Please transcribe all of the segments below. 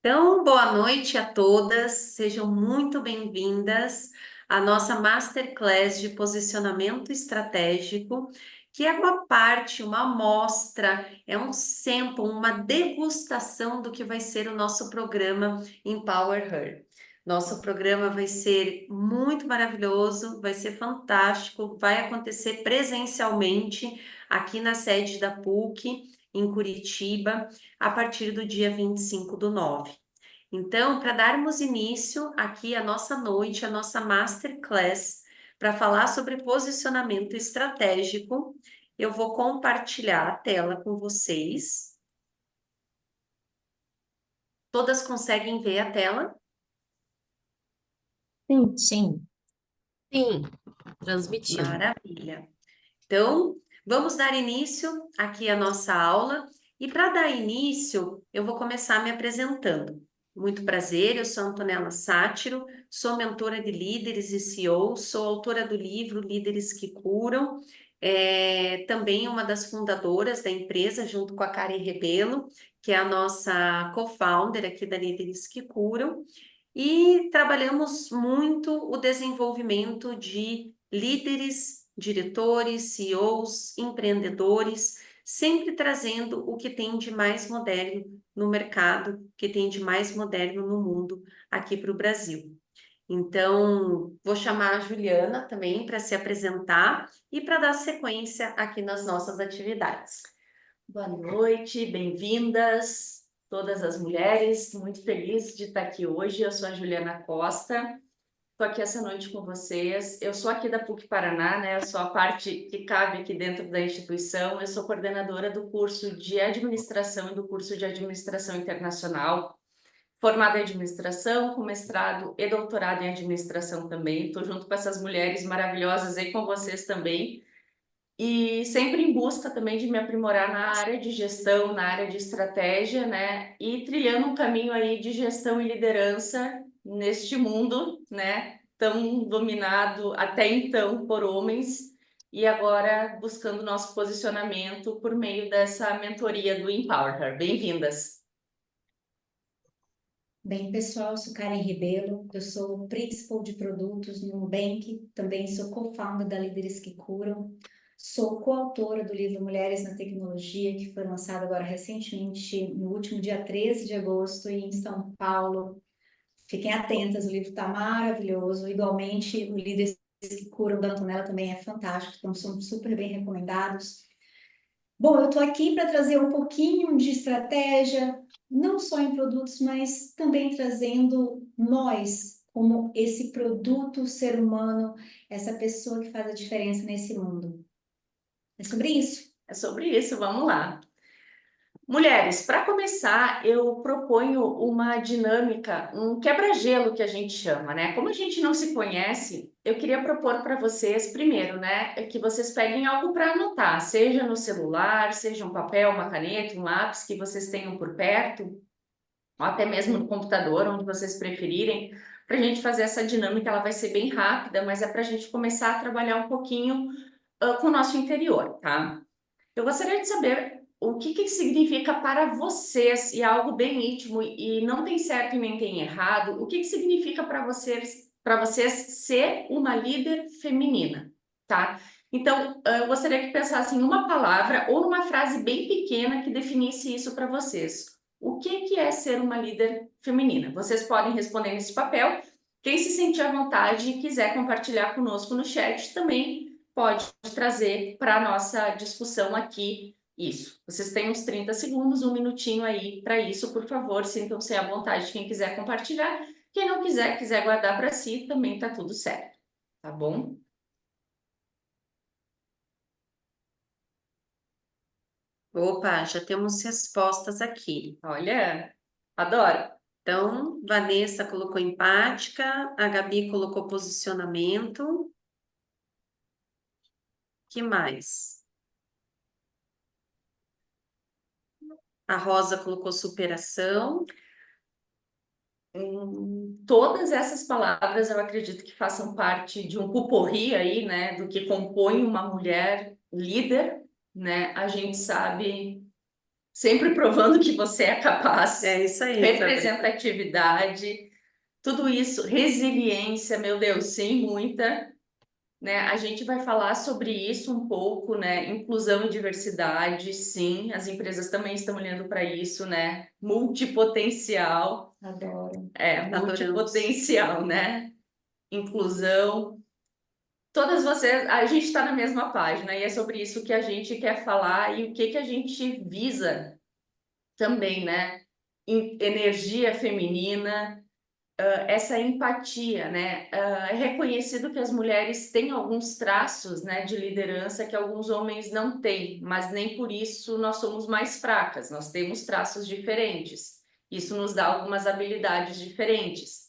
Então, boa noite a todas, sejam muito bem-vindas à nossa Masterclass de Posicionamento Estratégico, que é uma parte, uma amostra, é um sample, uma degustação do que vai ser o nosso programa Empower Her. Nosso programa vai ser muito maravilhoso, vai ser fantástico, vai acontecer presencialmente aqui na sede da PUC, em Curitiba, a partir do dia 25/9. Então, para darmos início aqui à nossa noite, à nossa masterclass, para falar sobre posicionamento estratégico, eu vou compartilhar a tela com vocês. Todas conseguem ver a tela? Sim, sim. Sim, transmitindo. Maravilha. Então, vamos dar início aqui à nossa aula. E para dar início, eu vou começar me apresentando. Muito prazer, eu sou Antonella Sátiro, sou mentora de líderes e CEO, sou autora do livro Líderes que Curam, também uma das fundadoras da empresa, junto com a Karen Rebelo, que é a nossa co-founder aqui da Líderes que Curam, e trabalhamos muito o desenvolvimento de líderes, diretores, CEOs, empreendedores, sempre trazendo o que tem de mais moderno no mercado, o que tem de mais moderno no mundo aqui para o Brasil. Então, vou chamar a Juliana também para se apresentar e para dar sequência aqui nas nossas atividades. Boa noite, bem-vindas todas as mulheres. Muito feliz de estar aqui hoje. Eu sou a Juliana Costa. Estou aqui essa noite com vocês. Eu sou aqui da PUC Paraná, né? Eu sou a parte que cabe aqui dentro da instituição. Eu sou coordenadora do curso de administração e do curso de administração internacional, formada em administração, com mestrado e doutorado em administração também. Estou junto com essas mulheres maravilhosas aí com vocês também. E sempre em busca também de me aprimorar na área de gestão, na área de estratégia, né? E trilhando um caminho aí de gestão e liderança neste mundo, né? Tão dominado até então por homens, e agora buscando nosso posicionamento por meio dessa mentoria do Empower Her. Bem-vindas! Bem, pessoal, eu sou Karen Rebelo, eu sou Principal de Produtos no Nubank, também sou co-founder da Líderes que Curam, sou coautora do livro Mulheres na Tecnologia, que foi lançado agora recentemente, no último dia 13 de agosto, em São Paulo. Fiquem atentas, o livro está maravilhoso. Igualmente, o Líderes que Curam da Antonella também é fantástico, então são super bem recomendados. Bom, eu estou aqui para trazer um pouquinho de estratégia, não só em produtos, mas também trazendo nós, como esse produto, ser humano, essa pessoa que faz a diferença nesse mundo. É sobre isso. É sobre isso, vamos lá. Mulheres, para começar, eu proponho uma dinâmica, um quebra-gelo que a gente chama, né? Como a gente não se conhece, eu queria propor para vocês, primeiro, né, que vocês peguem algo para anotar, seja no celular, seja um papel, uma caneta, um lápis que vocês tenham por perto, ou até mesmo no computador, onde vocês preferirem, para a gente fazer essa dinâmica. Ela vai ser bem rápida, mas é para a gente começar a trabalhar um pouquinho com o nosso interior, tá? Eu gostaria de saber o que que significa para vocês, e é algo bem íntimo e não tem certo e nem tem errado, o que que significa para vocês ser uma líder feminina, tá? Então, eu gostaria que pensassem em uma palavra ou numa frase bem pequena que definisse isso para vocês. O que é ser uma líder feminina? Vocês podem responder nesse papel. Quem se sentir à vontade e quiser compartilhar conosco no chat também pode trazer para a nossa discussão aqui isso. Vocês têm uns 30 segundos, um minutinho aí para isso, por favor, sintam-se à vontade quem quiser compartilhar. Quem não quiser, quiser guardar para si, também tá tudo certo, tá bom? Opa, já temos respostas aqui. Olha, adoro. Então, Vanessa colocou empática, a Gabi colocou posicionamento. Que mais? A Rosa colocou superação. Todas essas palavras eu acredito que façam parte de um pupurri aí, né, do que compõe uma mulher líder, né? A gente sabe sempre provando que você é capaz, É isso aí, Fabrício. representatividade, tudo isso, resiliência, meu Deus, sim, muita, né? A gente vai falar sobre isso um pouco, né? Inclusão e diversidade, sim, as empresas também estão olhando para isso, né? Multipotencial, Adoro. Adoramos. multipotencial, né? Inclusão. Todas vocês, a gente está na mesma página e é sobre isso que a gente quer falar e o que que a gente visa também, né? Energia feminina, essa empatia, né? É reconhecido que as mulheres têm alguns traços, né, de liderança que alguns homens não têm, mas nem por isso nós somos mais fracas, nós temos traços diferentes. Isso nos dá algumas habilidades diferentes,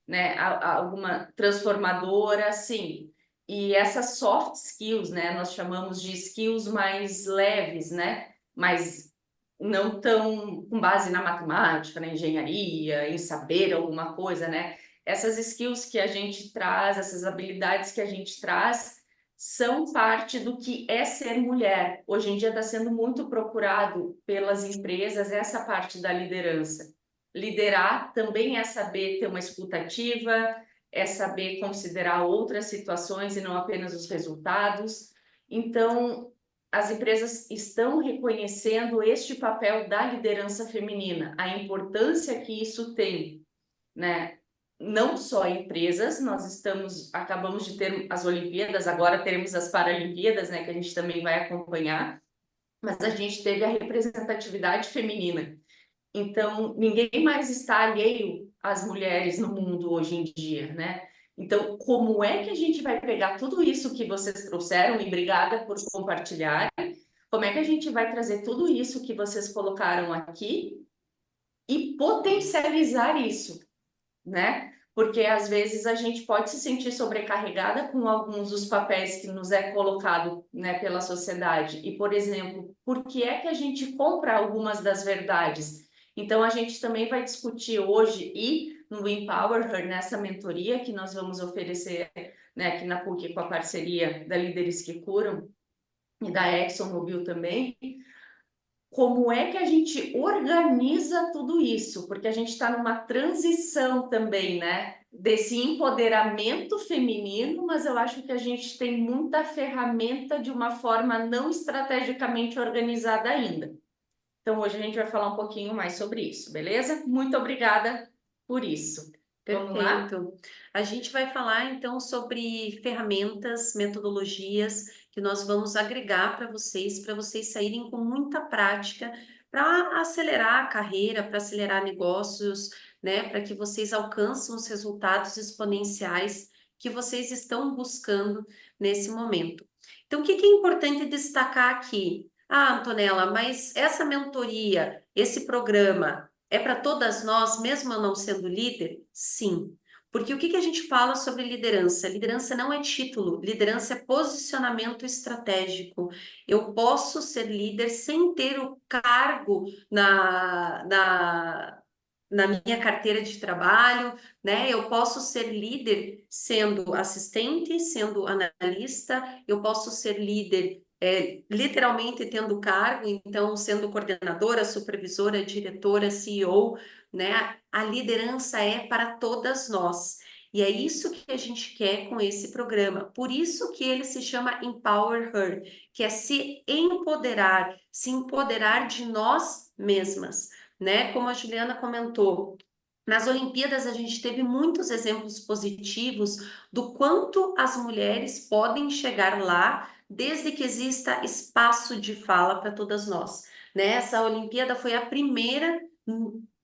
né? Alguma transformadora, sim. E essas soft skills, né, nós chamamos de skills mais leves, né? Mais não tão com base na matemática, na engenharia, em saber alguma coisa, né? Essas skills que a gente traz, essas habilidades que a gente traz, são parte do que é ser mulher. Hoje em dia está sendo muito procurado pelas empresas essa parte da liderança. Liderar também é saber ter uma escutativa, é saber considerar outras situações e não apenas os resultados. Então, as empresas estão reconhecendo este papel da liderança feminina, a importância que isso tem, né? Não só empresas, acabamos de ter as Olimpíadas, agora teremos as Paralimpíadas, né, que a gente também vai acompanhar, mas a gente teve a representatividade feminina. Então, ninguém mais está alheio às mulheres no mundo hoje em dia, né? Então, como é que a gente vai pegar tudo isso que vocês trouxeram, e obrigada por compartilhar, como é que a gente vai trazer tudo isso que vocês colocaram aqui e potencializar isso, né? Porque às vezes a gente pode se sentir sobrecarregada com alguns dos papéis que nos é colocado, né, pela sociedade. E, por exemplo, por que é que a gente compra algumas das verdades? Então, a gente também vai discutir hoje e no Empower Her, nessa mentoria que nós vamos oferecer, né, aqui na PUC com a parceria da Líderes que Curam e da ExxonMobil também, como é que a gente organiza tudo isso? Porque a gente está numa transição também, né? Desse empoderamento feminino, mas eu acho que a gente tem muita ferramenta de uma forma não estrategicamente organizada ainda. Então, hoje a gente vai falar um pouquinho mais sobre isso, beleza? Muito obrigada por isso. Vamos lá? Perfeito. A gente vai falar então sobre ferramentas, metodologias que nós vamos agregar para vocês saírem com muita prática para acelerar a carreira, para acelerar negócios, né, para que vocês alcancem os resultados exponenciais que vocês estão buscando nesse momento. Então, o que é importante destacar aqui? Ah, Antonella, mas essa mentoria, esse programa, é para todas nós, mesmo eu não sendo líder? Sim. Porque o que a gente fala sobre liderança? Liderança não é título, liderança é posicionamento estratégico. Eu posso ser líder sem ter o cargo na minha carteira de trabalho, né? Eu posso ser líder sendo assistente, sendo analista, eu posso ser líder literalmente tendo cargo, então sendo coordenadora, supervisora, diretora, CEO, né? A liderança é para todas nós. E é isso que a gente quer com esse programa. Por isso que ele se chama Empower Her, que é se empoderar de nós mesmas, né? Como a Juliana comentou, nas Olimpíadas a gente teve muitos exemplos positivos do quanto as mulheres podem chegar lá desde que exista espaço de fala para todas nós, né? Essa Olimpíada foi a primeira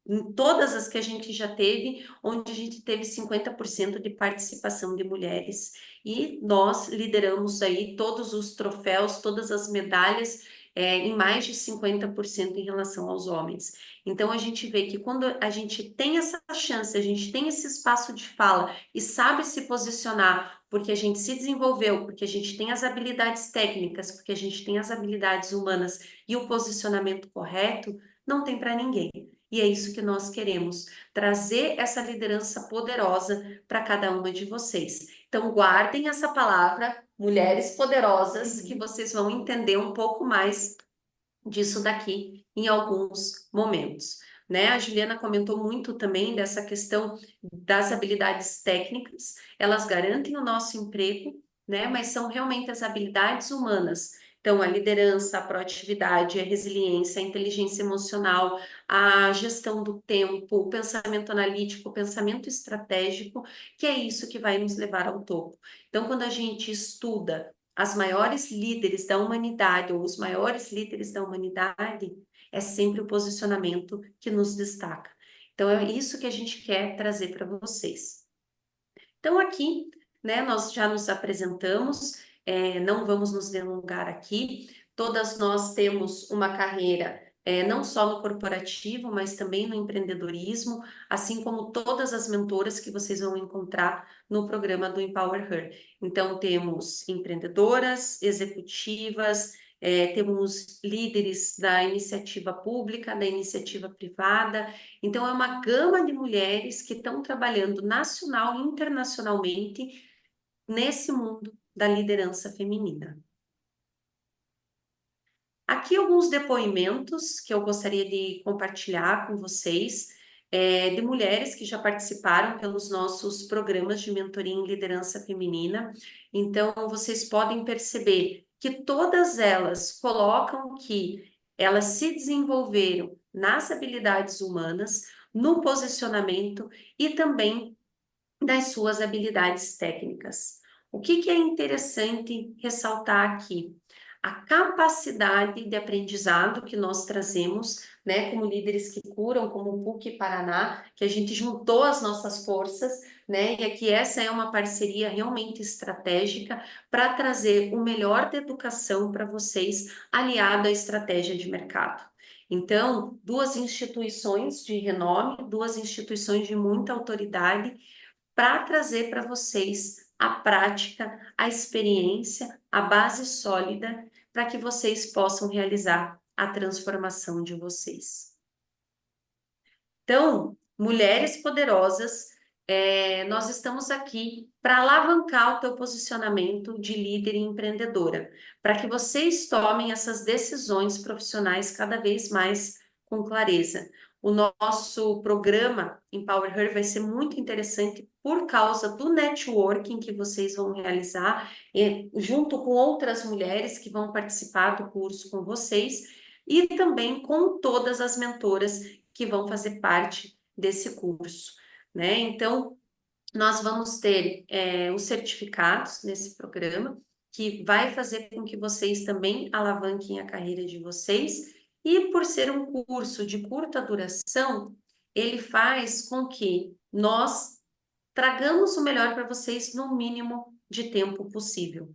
em todas as que a gente já teve, onde a gente teve 50% de participação de mulheres. E nós lideramos aí todos os troféus, todas as medalhas, em mais de 50% em relação aos homens. Então a gente vê que quando a gente tem essa chance, a gente tem esse espaço de fala e sabe se posicionar, porque a gente se desenvolveu, porque a gente tem as habilidades técnicas, porque a gente tem as habilidades humanas e o posicionamento correto, não tem para ninguém. E é isso que nós queremos, trazer essa liderança poderosa para cada uma de vocês. Então, guardem essa palavra, mulheres poderosas, que vocês vão entender um pouco mais disso daqui em alguns momentos, né? A Juliana comentou muito também dessa questão das habilidades técnicas, elas garantem o nosso emprego, né? Mas são realmente as habilidades humanas. Então, a liderança, a proatividade, a resiliência, a inteligência emocional, a gestão do tempo, o pensamento analítico, o pensamento estratégico, que é isso que vai nos levar ao topo. Então, quando a gente estuda as maiores líderes da humanidade, ou os maiores líderes da humanidade, é sempre o posicionamento que nos destaca. Então, é isso que a gente quer trazer para vocês. Então, aqui, né, nós já nos apresentamos, não vamos nos delongar aqui, todas nós temos uma carreira. Não só no corporativo, mas também no empreendedorismo, assim como todas as mentoras que vocês vão encontrar no programa do Empower Her. Então, temos empreendedoras, executivas, temos líderes da iniciativa pública, da iniciativa privada. Então, é uma gama de mulheres que estão trabalhando nacional e internacionalmente nesse mundo da liderança feminina. Aqui alguns depoimentos que eu gostaria de compartilhar com vocês, de mulheres que já participaram pelos nossos programas de mentoria em liderança feminina. Então, vocês podem perceber que todas elas colocam que elas se desenvolveram nas habilidades humanas, no posicionamento e também das suas habilidades técnicas. O que é interessante ressaltar aqui? A capacidade de aprendizado que nós trazemos, né, como líderes que curam, como o PUC Paraná, que a gente juntou as nossas forças, né, e aqui essa é uma parceria realmente estratégica para trazer o melhor da educação para vocês, aliado à estratégia de mercado. Então, duas instituições de renome, duas instituições de muita autoridade, para trazer para vocês a prática, a experiência, a base sólida para que vocês possam realizar a transformação de vocês. Então, mulheres poderosas, nós estamos aqui para alavancar o teu posicionamento de líder e empreendedora, para que vocês tomem essas decisões profissionais cada vez mais com clareza. O nosso programa Empower Her vai ser muito interessante por causa do networking que vocês vão realizar, junto com outras mulheres que vão participar do curso com vocês, e também com todas as mentoras que vão fazer parte desse curso, né? Então, nós vamos ter os certificados nesse programa, que vai fazer com que vocês também alavanquem a carreira de vocês, e por ser um curso de curta duração, ele faz com que nós tragamos o melhor para vocês no mínimo de tempo possível.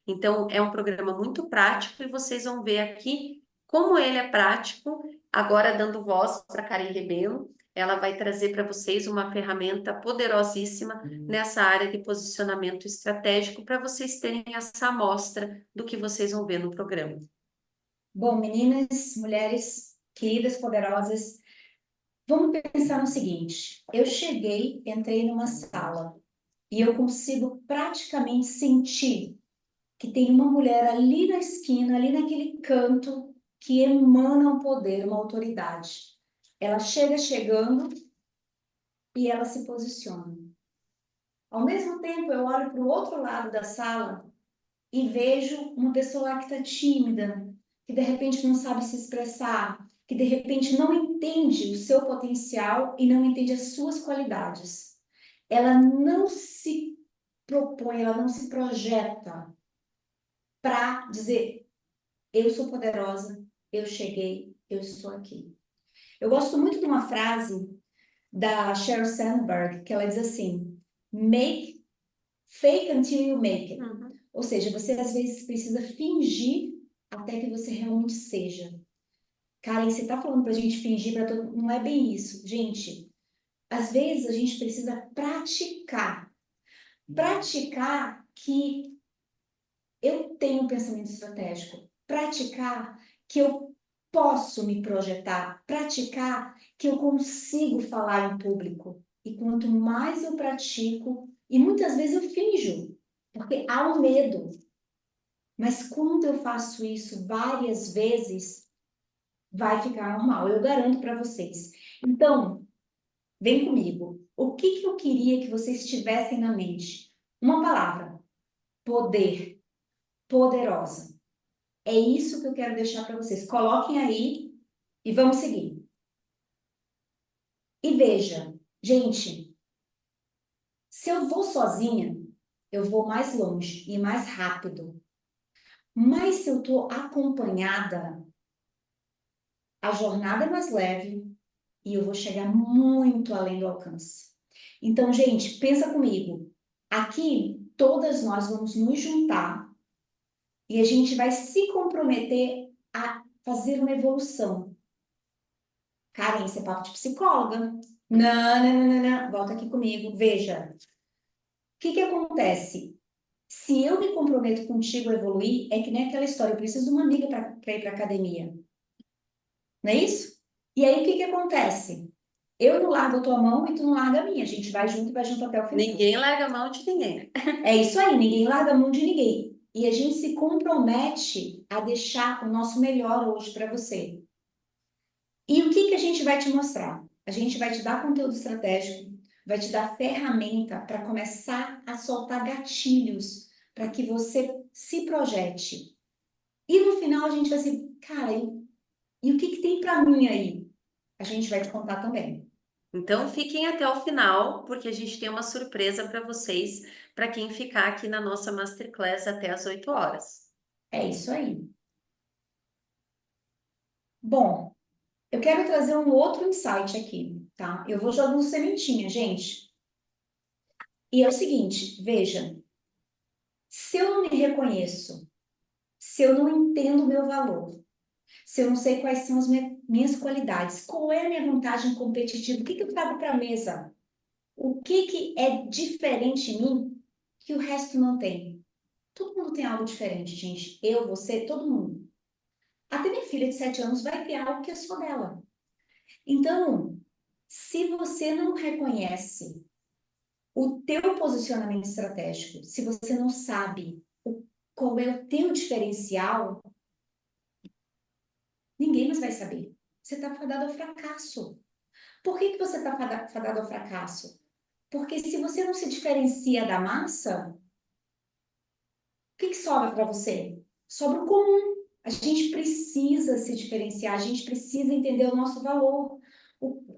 Então, é um programa muito prático e vocês vão ver aqui como ele é prático. Agora, dando voz para a Karen Rebelo, ela vai trazer para vocês uma ferramenta poderosíssima nessa área de posicionamento estratégico para vocês terem essa amostra do que vocês vão ver no programa. Bom, meninas, mulheres queridas, poderosas, vamos pensar no seguinte: eu cheguei, entrei numa sala e eu consigo praticamente sentir que tem uma mulher ali na esquina, ali naquele canto, que emana um poder, uma autoridade. Ela chega chegando e ela se posiciona. Ao mesmo tempo, eu olho para o outro lado da sala e vejo uma pessoa lá que está tímida, que de repente não sabe se expressar, que de repente não entende o seu potencial e não entende as suas qualidades. Ela não se propõe, ela não se projeta para dizer: eu sou poderosa, eu cheguei, eu estou aqui. Eu gosto muito de uma frase da Sheryl Sandberg, que ela diz assim: fake until you make it. Ou seja, você às vezes precisa fingir até que você realmente seja. Karen, você está falando para a gente fingir para todo mundo? Não é bem isso. Gente, às vezes a gente precisa praticar. Praticar que eu tenho um pensamento estratégico. Praticar que eu posso me projetar. Praticar que eu consigo falar em público. E quanto mais eu pratico, e muitas vezes eu finjo, porque há um medo. Mas quando eu faço isso várias vezes, vai ficar normal, eu garanto para vocês. Então, vem comigo. O que que eu queria que vocês tivessem na mente? Uma palavra: poder, poderosa. É isso que eu quero deixar para vocês. Coloquem aí e vamos seguir. E veja, gente, se eu vou sozinha, eu vou mais longe e mais rápido. Mas se eu estou acompanhada, a jornada é mais leve e eu vou chegar muito além do alcance. Então, gente, pensa comigo. Aqui, todas nós vamos nos juntar e a gente vai se comprometer a fazer uma evolução. Karen, isso é papo de psicóloga. Não, não, não, não, não. Volta aqui comigo. Veja, o que que acontece? Se eu me comprometo contigo a evoluir, é que nem aquela história, eu preciso de uma amiga para ir para academia. Não é isso? E aí, o que que acontece? Eu não largo a tua mão e tu não larga a minha. A gente vai junto e vai junto até o final. Ninguém larga a mão de ninguém. É isso aí, ninguém larga a mão de ninguém. E a gente se compromete a deixar o nosso melhor hoje para você. E o que que a gente vai te mostrar? A gente vai te dar conteúdo estratégico, vai te dar ferramenta para começar a soltar gatilhos para que você se projete. E no final a gente vai assim, cara, e o que que tem para mim aí? A gente vai te contar também. Então fiquem até o final, porque a gente tem uma surpresa para vocês, para quem ficar aqui na nossa Masterclass até às 8 horas. É isso aí. Bom, eu quero trazer um outro insight aqui, tá? Eu vou jogando sementinha, gente. E é o seguinte, veja, se eu não me reconheço, se eu não entendo o meu valor, se eu não sei quais são as minhas qualidades, qual é a minha vantagem competitiva, o que que eu trago para a mesa, o que que é diferente em mim que o resto não tem. Todo mundo tem algo diferente, gente. Eu, você, todo mundo. Até minha filha de 7 anos vai ter algo que é só dela. Então, se você não reconhece o teu posicionamento estratégico, se você não sabe qual é o teu diferencial, ninguém mais vai saber. Você está fadado ao fracasso. Por que que você está fadado ao fracasso? Porque se você não se diferencia da massa, o que que sobra para você? Sobra o comum. A gente precisa se diferenciar, a gente precisa entender o nosso valor.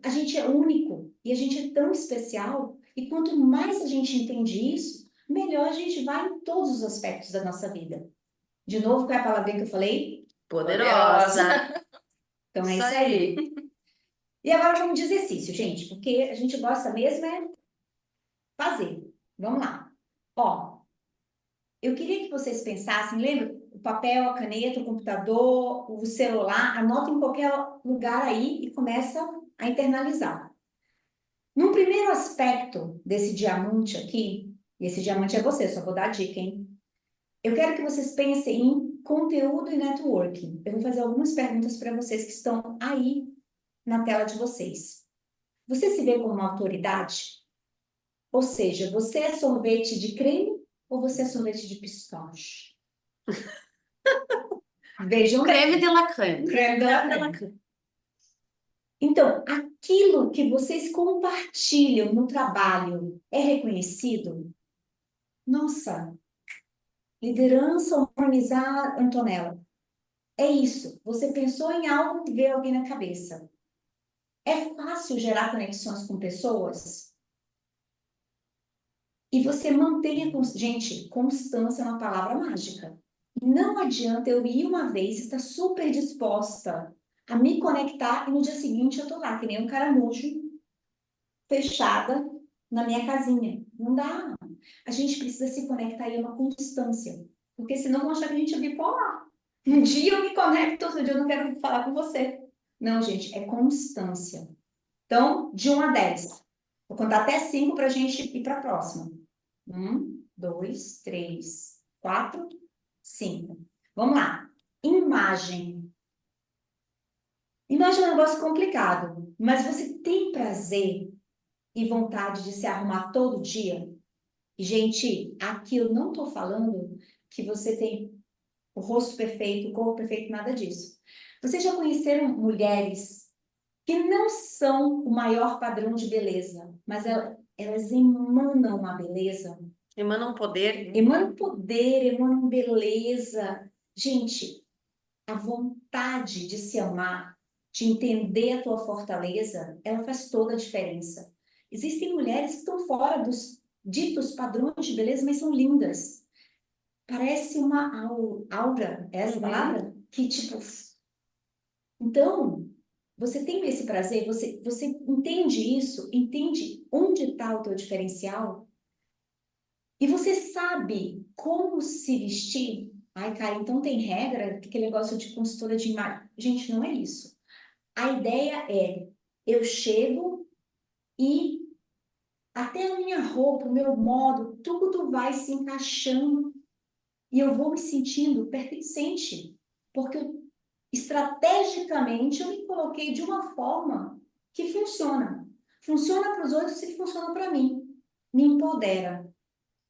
A gente é único e a gente é tão especial. E quanto mais a gente entende isso, melhor a gente vai em todos os aspectos da nossa vida. De novo, qual é a palavra que eu falei? Poderosa! Então é Isso isso aí. aí! E agora vamos de exercício, gente, porque a gente gosta mesmo é fazer. Vamos lá. Ó, eu queria que vocês pensassem, lembra? O papel, a caneta, o computador, o celular, anota em qualquer lugar aí e começa a internalizar. No primeiro aspecto desse diamante aqui, e esse diamante é você, só vou dar a dica, hein? Eu quero que vocês pensem em conteúdo e networking. Eu vou fazer algumas perguntas para vocês que estão aí na tela de vocês. Você se vê como uma autoridade? Ou seja, você é sorvete de creme ou você é sorvete de pistache? Vejam bem. Creme de la creme. Creme de la creme. Então, aquilo que vocês compartilham no trabalho é reconhecido? Nossa, liderança humanizar, Antonella. É isso. Você pensou em algo que veio alguém na cabeça. É fácil gerar conexões com pessoas? E você mantém a gente, constância é uma palavra mágica. Não adianta eu ir uma vez e estar super disposta a me conectar e no dia seguinte eu tô lá, que nem um caramujo, fechada na minha casinha. Não dá. A gente precisa se conectar e é uma constância. Porque senão vão achar que a gente é bipolar. Um dia eu me conecto, outro dia eu não quero falar com você. Não, gente, é constância. Então, de 1 a 10. Vou contar até 5 para a gente ir para a próxima. 1, 2, 3, 4, 5. Vamos lá. Imagem. Imagem é um negócio complicado, mas você tem prazer e vontade de se arrumar todo dia? E, gente, aqui eu não estou falando que você tem o rosto perfeito, o corpo perfeito, nada disso. Vocês já conheceram mulheres que não são o maior padrão de beleza, mas elas emanam uma beleza? Emana um poder. Emanam poder, emanam beleza. Gente, a vontade de se amar, de entender a tua fortaleza, ela faz toda a diferença. Existem mulheres que estão fora dos ditos padrões de beleza, mas são lindas. Parece uma aura, é essa palavra? Que tipo... Então, você tem esse prazer, você entende isso, entende onde está o teu diferencial, e você sabe como se vestir. Ai, cara, então tem regra, aquele negócio de consultora de imagem. Gente, não é isso. A ideia é, eu chego e até a minha roupa, o meu modo, tudo vai se encaixando e eu vou me sentindo pertencente, porque estrategicamente eu me coloquei de uma forma que funciona. Funciona para os outros e funciona para mim. Me empodera.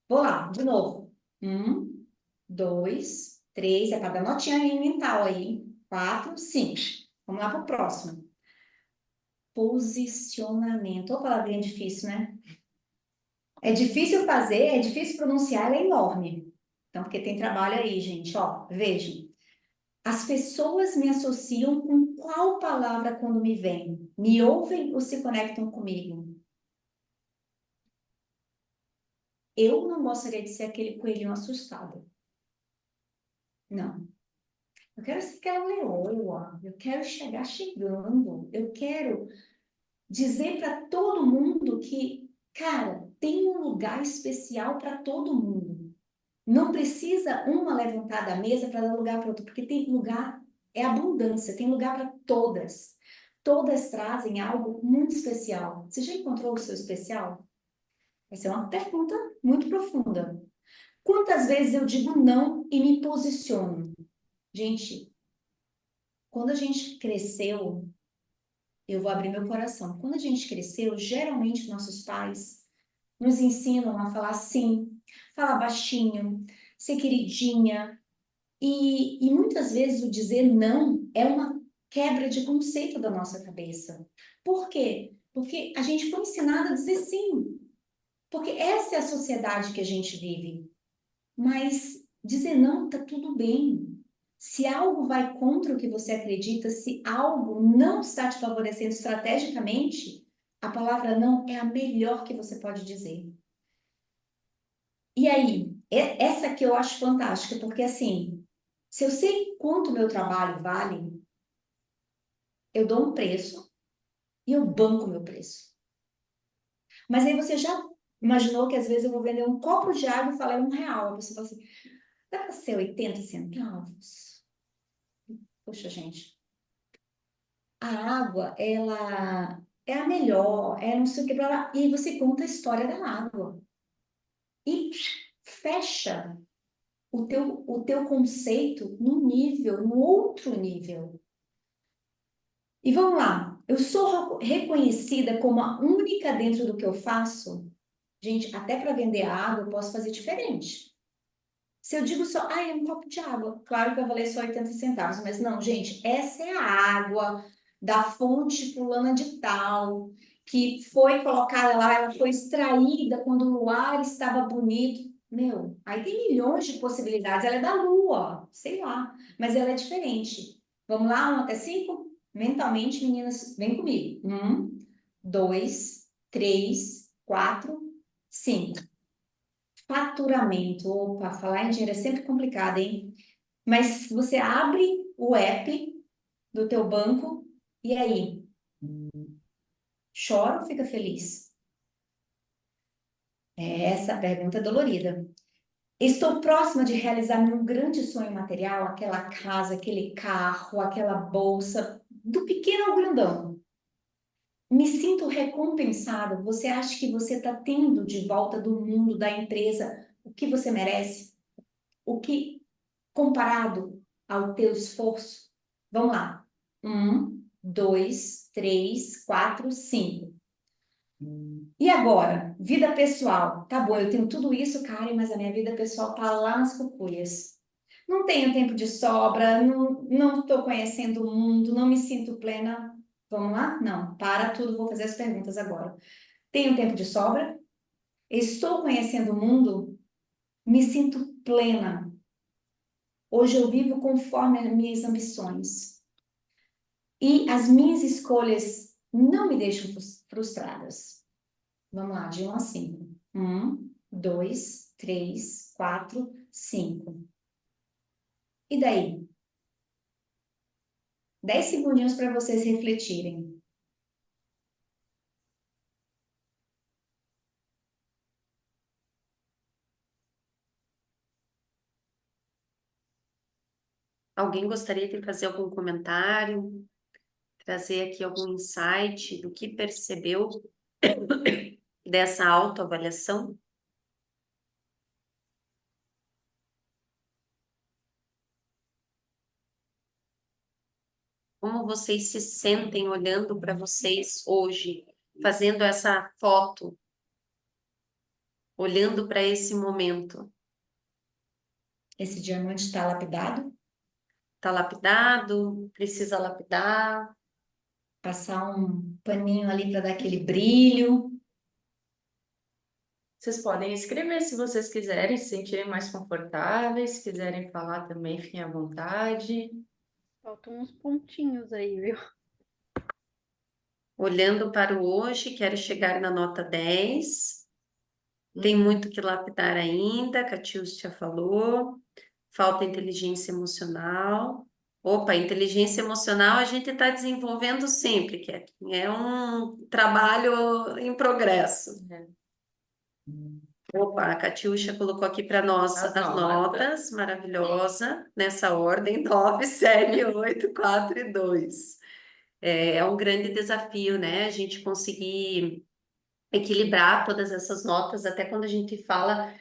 Vou lá, de novo. 1, 2, 3, é para dar notinha aí mental aí. 4, 5. Vamos lá para o próximo. Posicionamento. Ô, palavrinha difícil, né? É difícil fazer, é difícil pronunciar, ela é enorme. Então, porque tem trabalho aí, gente, ó, vejam. As pessoas me associam com qual palavra quando me veem? Me ouvem ou se conectam comigo? Eu não gostaria de ser aquele coelhinho assustado. Não. Eu quero ser aquela leoa. Eu quero chegar chegando. Eu quero dizer para todo mundo que, cara, tem um lugar especial para todo mundo. Não precisa uma levantar da mesa para dar lugar para outra, porque tem lugar, é abundância, tem lugar para todas. Todas trazem algo muito especial. Você já encontrou o seu especial? Essa é uma pergunta muito profunda. Quantas vezes eu digo não e me posiciono? Gente, quando a gente cresceu, eu vou abrir meu coração. Quando a gente cresceu, geralmente nossos pais nos ensinam a falar sim, falar baixinho, ser queridinha. E muitas vezes o dizer não é uma quebra de conceito da nossa cabeça. Por quê? Porque a gente foi ensinado a dizer sim. Porque essa é a sociedade que a gente vive. Mas dizer não está tudo bem. Se algo vai contra o que você acredita, se algo não está te favorecendo estrategicamente, a palavra não é a melhor que você pode dizer. E aí, essa que eu acho fantástica, porque assim, se eu sei quanto o meu trabalho vale, eu dou um preço e eu banco o meu preço. Mas aí você já imaginou que às vezes eu vou vender um copo de água e falar é R$1. A pessoa fala assim, dá para ser 80 centavos? Poxa, gente, a água, ela é a melhor, é não sei o que, blá, blá, e você conta a história da água. E fecha o teu conceito num nível, num outro nível. E vamos lá, eu sou reconhecida como a única dentro do que eu faço? Gente, até para vender água eu posso fazer diferente. Se eu digo só, é um copo de água, claro que eu vou valer só 80 centavos, mas não, gente, essa é a água da fonte fulana de tal, que foi colocada lá, ela foi extraída quando o ar estava bonito. Meu, aí tem milhões de possibilidades, ela é da lua, sei lá, mas ela é diferente. Vamos lá, 1 até 5? Mentalmente, meninas, vem comigo. 1, 2, 3, 4, 5. Faturamento. Opa, falar em dinheiro é sempre complicado, hein? Mas você abre o app do teu banco e aí? Chora ou fica feliz? É essa a pergunta dolorida. Estou próxima de realizar meu grande sonho material, aquela casa, aquele carro, aquela bolsa, do pequeno ao grandão. Me sinto recompensado. Você acha que você está tendo de volta do mundo, da empresa, o que você merece? O que comparado ao teu esforço? Vamos lá. 1, 2, 3, 4, 5. E agora? Vida pessoal. Tá bom, eu tenho tudo isso, Karen, mas a minha vida pessoal tá lá nas cucuias. não tenho tempo de sobra, não estou conhecendo o mundo, não me sinto plena. Vamos lá? Não, para tudo, vou fazer as perguntas agora. Tenho tempo de sobra? Estou conhecendo o mundo? Me sinto plena. Hoje eu vivo conforme as minhas ambições. E as minhas escolhas não me deixam frustradas. Vamos lá, de 1 a 5. 1, 2, 3, 4, 5. E daí? 10 segundinhos para vocês refletirem. Alguém gostaria de fazer algum comentário, trazer aqui algum insight do que percebeu dessa autoavaliação? Como vocês se sentem olhando para vocês hoje, fazendo essa foto, olhando para esse momento? Esse diamante está lapidado? Está lapidado? Precisa lapidar? Passar um paninho ali para dar aquele brilho. Vocês podem escrever se vocês quiserem, se sentirem mais confortáveis, se quiserem falar também, fiquem à vontade. Faltam uns pontinhos aí, viu? Olhando para o hoje, quero chegar na nota 10. Tem muito que lapidar ainda, que a Tilcia falou. Falta inteligência emocional. Opa, inteligência emocional a gente está desenvolvendo sempre, Kathleen. É um trabalho em progresso. Opa, a Catiúcha colocou aqui para nós As as notas, maravilhosa, nessa ordem, 9, 7, 8, 4 e 2. É um grande desafio, né? A gente conseguir equilibrar todas essas notas, até quando a gente fala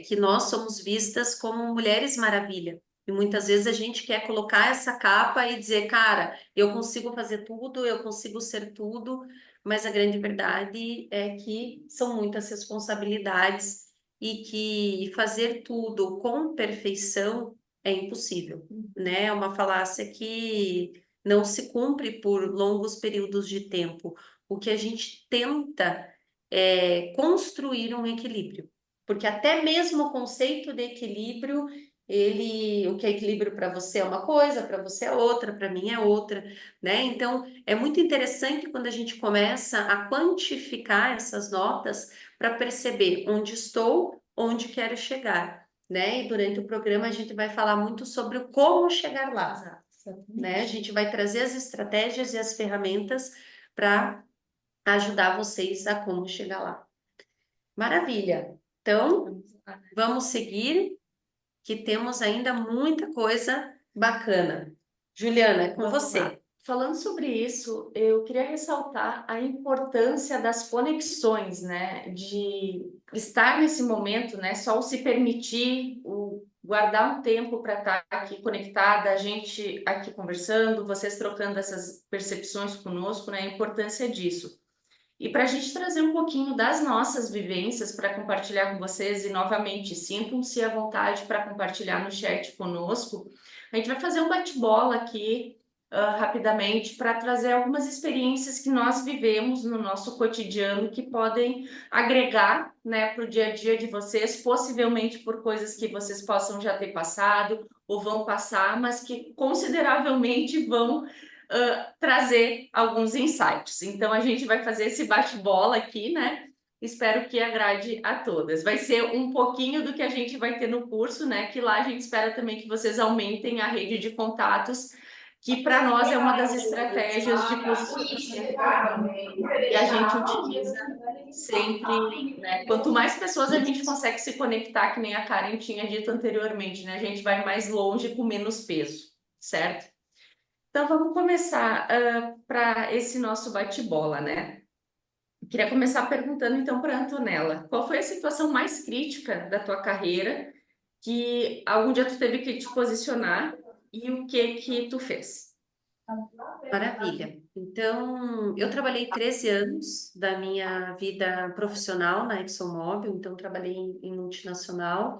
que nós somos vistas como mulheres maravilha. E muitas vezes a gente quer colocar essa capa e dizer, cara, eu consigo fazer tudo, eu consigo ser tudo, mas a grande verdade é que são muitas responsabilidades e que fazer tudo com perfeição é impossível, né? É uma falácia que não se cumpre por longos períodos de tempo. O que a gente tenta é construir um equilíbrio, porque até mesmo o conceito de equilíbrio, o que é equilíbrio para você é uma coisa, para você é outra, para mim é outra, né? Então, é muito interessante quando a gente começa a quantificar essas notas para perceber onde estou, onde quero chegar, né? E durante o programa a gente vai falar muito sobre o como chegar lá, né? A gente vai trazer as estratégias e as ferramentas para ajudar vocês a como chegar lá. Maravilha. Então, vamos seguir, que temos ainda muita coisa bacana. Juliana, é com Vamos você. lá. Falando sobre isso, eu queria ressaltar a importância das conexões, né? De estar nesse momento, né? Só o se permitir, guardar um tempo para estar aqui conectada, a gente aqui conversando, vocês trocando essas percepções conosco, né? A importância disso. E para a gente trazer um pouquinho das nossas vivências para compartilhar com vocês, e novamente, sintam-se à vontade para compartilhar no chat conosco. A gente vai fazer um bate-bola aqui rapidamente para trazer algumas experiências que nós vivemos no nosso cotidiano que podem agregar, né, para o dia a dia de vocês, possivelmente por coisas que vocês possam já ter passado ou vão passar, mas que consideravelmente vão trazer alguns insights. Então, a gente vai fazer esse bate-bola aqui, né? Espero que agrade a todas. Vai ser um pouquinho do que a gente vai ter no curso, né? Que lá a gente espera também que vocês aumentem a rede de contatos, que para nós é uma das estratégias de posicionamento que a gente utiliza sempre, né? Quanto mais pessoas a gente consegue se conectar, que nem a Karen tinha dito anteriormente, né? A gente vai mais longe com menos peso, certo? Então, vamos começar para esse nosso bate-bola, né? Queria começar perguntando, então, para a Antonella. Qual foi a situação mais crítica da tua carreira que algum dia tu teve que te posicionar e o que tu fez? Maravilha. Então, eu trabalhei 13 anos da minha vida profissional na ExxonMobil, então trabalhei em multinacional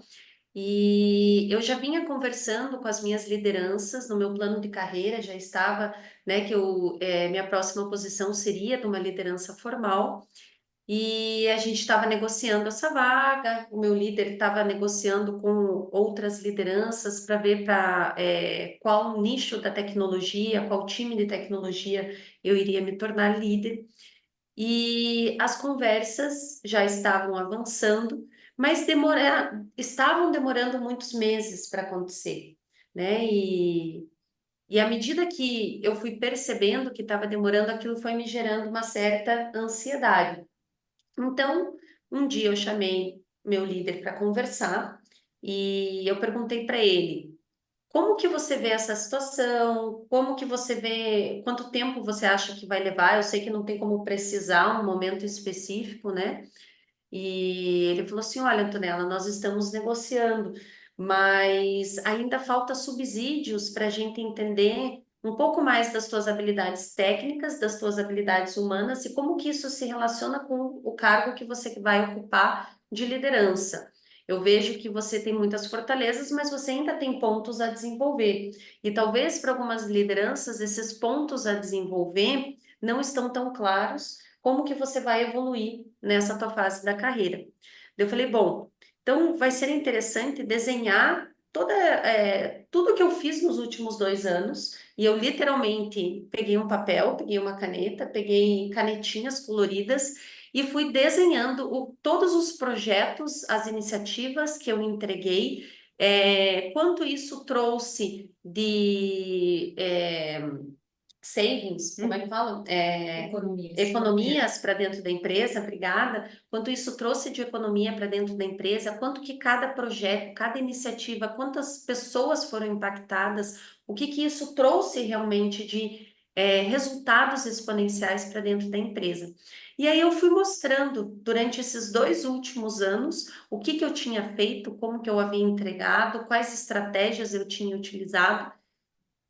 E eu já vinha conversando com as minhas lideranças no meu plano de carreira, já estava, né, que minha próxima posição seria de uma liderança formal. E a gente estava negociando essa vaga, o meu líder estava negociando com outras lideranças para ver qual nicho da tecnologia, qual time de tecnologia eu iria me tornar líder. E as conversas já estavam avançando, mas estavam demorando muitos meses para acontecer, né? E à medida que eu fui percebendo que estava demorando, aquilo foi me gerando uma certa ansiedade. Então, um dia eu chamei meu líder para conversar e eu perguntei para ele: como que você vê essa situação? Como que você vê, quanto tempo você acha que vai levar? Eu sei que não tem como precisar um momento específico, né? E ele falou assim: olha, Antonella, nós estamos negociando, mas ainda falta subsídios para a gente entender um pouco mais das tuas habilidades técnicas, das tuas habilidades humanas e como que isso se relaciona com o cargo que você vai ocupar de liderança. Eu vejo que você tem muitas fortalezas, mas você ainda tem pontos a desenvolver. E talvez para algumas lideranças, esses pontos a desenvolver não estão tão claros como que você vai evoluir nessa tua fase da carreira. Eu falei, bom, então vai ser interessante desenhar tudo que eu fiz nos últimos 2 anos, e eu literalmente peguei um papel, peguei uma caneta, peguei canetinhas coloridas e fui desenhando todos os projetos, as iniciativas que eu entreguei, quanto isso trouxe de savings, como é que falam? Economias. Economias para dentro da empresa, obrigada. Quanto isso trouxe de economia para dentro da empresa, quanto que cada projeto, cada iniciativa, quantas pessoas foram impactadas, o que que isso trouxe realmente de resultados exponenciais para dentro da empresa. E aí eu fui mostrando durante esses 2 últimos anos o que que eu tinha feito, como que eu havia entregado, quais estratégias eu tinha utilizado.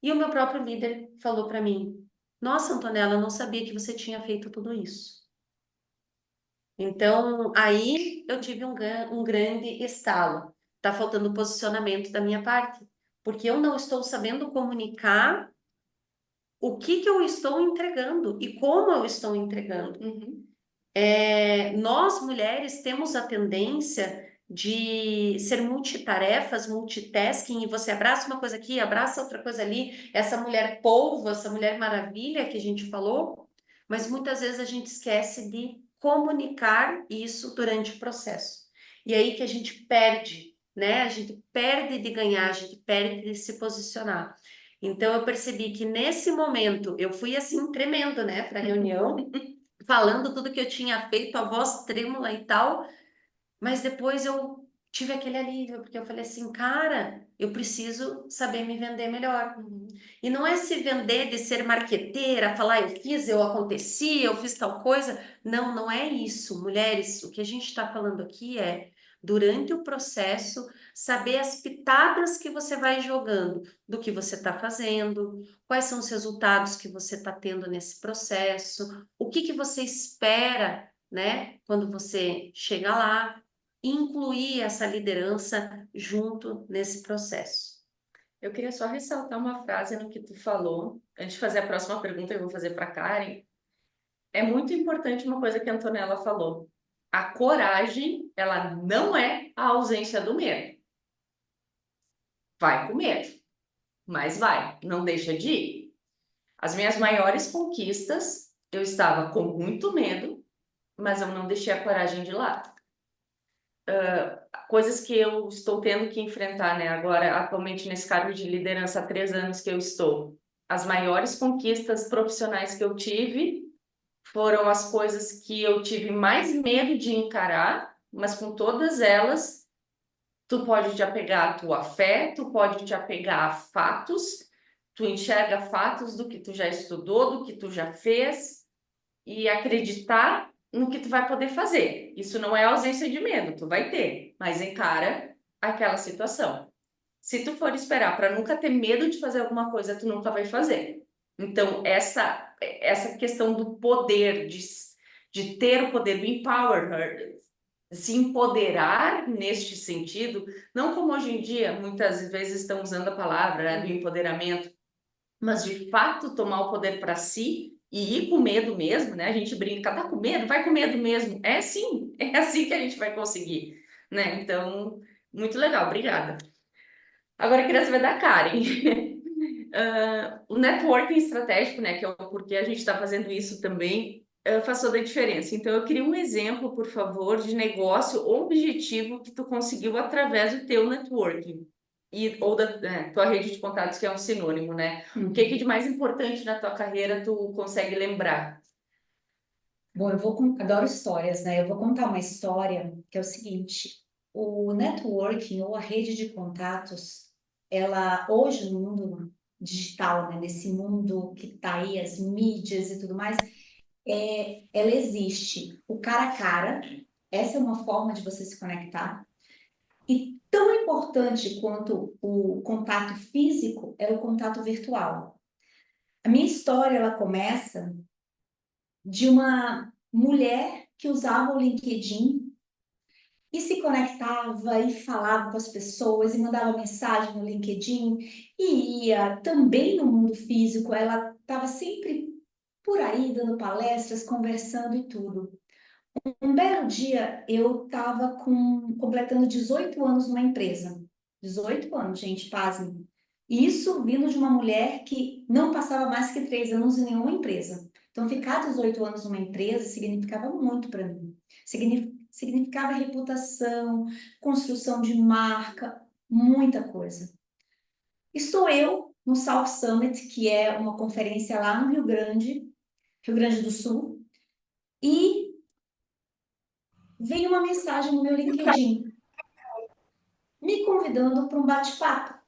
E o meu próprio líder falou para mim: nossa, Antonella, eu não sabia que você tinha feito tudo isso. Então, aí eu tive um grande estalo. Tá faltando posicionamento da minha parte, porque eu não estou sabendo comunicar o que que eu estou entregando e como eu estou entregando. Uhum. Nós mulheres temos a tendência de ser multitarefas, multitasking, e você abraça uma coisa aqui, abraça outra coisa ali, essa mulher polvo, essa mulher maravilha que a gente falou, mas muitas vezes a gente esquece de comunicar isso durante o processo. E aí que a gente perde, né? A gente perde de ganhar, a gente perde de se posicionar. Então eu percebi que nesse momento eu fui assim tremendo, né, para a reunião falando tudo que eu tinha feito, a voz trêmula e tal, mas depois eu tive aquele alívio, porque eu falei assim, cara, eu preciso saber me vender melhor. E não é se vender de ser marqueteira, falar eu fiz, eu aconteci, eu fiz tal coisa. Não, não é isso. Mulheres, o que a gente está falando aqui é, durante o processo, saber as pitadas que você vai jogando do que você está fazendo, quais são os resultados que você está tendo nesse processo, o que que você espera, né, quando você chega lá, incluir essa liderança junto nesse processo. Eu queria só ressaltar uma frase no que tu falou. Antes de fazer a próxima pergunta, eu vou fazer para a Karen. É muito importante uma coisa que a Antonella falou. A coragem, ela não é a ausência do medo. Vai com medo, mas vai, não deixa de ir. As minhas maiores conquistas, eu estava com muito medo, mas eu não deixei a coragem de lado. Coisas que eu estou tendo que enfrentar, né? Agora, atualmente, nesse cargo de liderança há 3 anos que eu estou. As maiores conquistas profissionais que eu tive foram as coisas que eu tive mais medo de encarar, mas com todas elas, tu pode te apegar à tua fé, tu pode te apegar a fatos, tu enxerga fatos do que tu já estudou, do que tu já fez e acreditar no que tu vai poder fazer. Isso não é ausência de medo, tu vai ter, mas encara aquela situação. Se tu for esperar para nunca ter medo de fazer alguma coisa, tu nunca vai fazer. Então, essa questão do poder, de ter o poder, do empower her, se empoderar neste sentido, não como hoje em dia, muitas vezes estão usando a palavra, né, do empoderamento, mas de fato tomar o poder para si e ir com medo mesmo, né? A gente brinca, tá com medo? Vai com medo mesmo. É sim, é assim que a gente vai conseguir, né? Então, muito legal, obrigada. Agora eu queria saber da Karen. O networking estratégico, né, que é o porquê a gente está fazendo isso também, faz toda a diferença. Então, eu queria um exemplo, por favor, de negócio ou objetivo que tu conseguiu através do teu networking. Ou da tua rede de contatos, que é um sinônimo, né? O que de mais importante na tua carreira tu consegue lembrar? Bom, adoro histórias, né? Eu vou contar uma história que é o seguinte: o networking ou a rede de contatos, ela hoje no mundo digital, né? Nesse mundo que tá aí, as mídias e tudo mais, ela existe. O cara a cara, essa é uma forma de você se conectar. E tão importante quanto o contato físico é o contato virtual. A minha história, ela começa de uma mulher que usava o LinkedIn e se conectava e falava com as pessoas e mandava mensagem no LinkedIn e ia também no mundo físico. Ela estava sempre por aí dando palestras, conversando e tudo. Um belo dia eu estava completando 18 anos numa empresa. 18 anos, gente, pasmem. E isso vindo de uma mulher que não passava mais que 3 anos em nenhuma empresa. Então, ficar 18 anos numa empresa significava muito para mim. Significava reputação, construção de marca, muita coisa. Estou eu no South Summit, que é uma conferência lá no Rio Grande do Sul, e veio uma mensagem no meu LinkedIn me convidando para um bate-papo.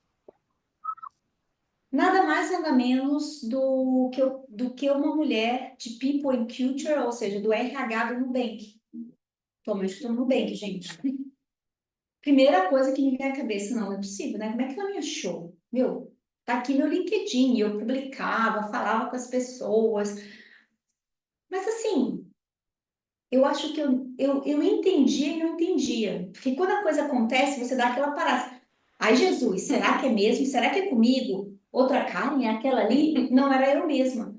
Nada mais, nada menos do que uma mulher de People and Culture, ou seja, do RH do Nubank. Atualmente estou no Nubank, gente. Primeira coisa que me vem à cabeça, não é possível, né? Como é que ela me achou? Meu, tá aqui meu LinkedIn, eu publicava, falava com as pessoas. Mas assim, eu acho que eu entendia e não entendia. Porque quando a coisa acontece, você dá aquela parada. Ai, Jesus, será que é mesmo? Será que é comigo? Outra Karen, é aquela ali? Não, era eu mesma.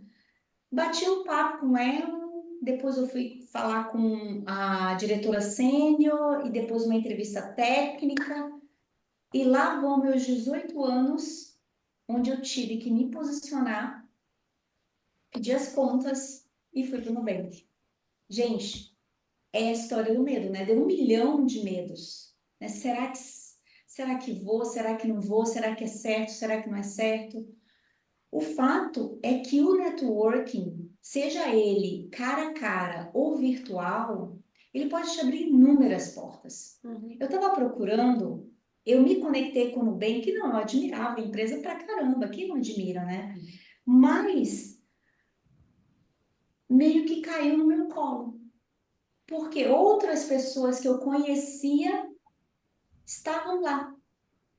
Bati um papo com ela, depois eu fui falar com a diretora sênior e depois uma entrevista técnica. E lá vão meus 18 anos, onde eu tive que me posicionar, pedir as contas e fui para o Nubank. Gente, é a história do medo, né? Deu 1 milhão de medos. Né? Será que vou? Será que não vou? Será que é certo? Será que não é certo? O fato é que o networking, seja ele cara a cara ou virtual, ele pode te abrir inúmeras portas. Eu estava procurando, eu me conectei com o Nubank, não, eu admirava a empresa pra caramba, quem não admira, né? Mas meio que caiu no meu colo, porque outras pessoas que eu conhecia estavam lá.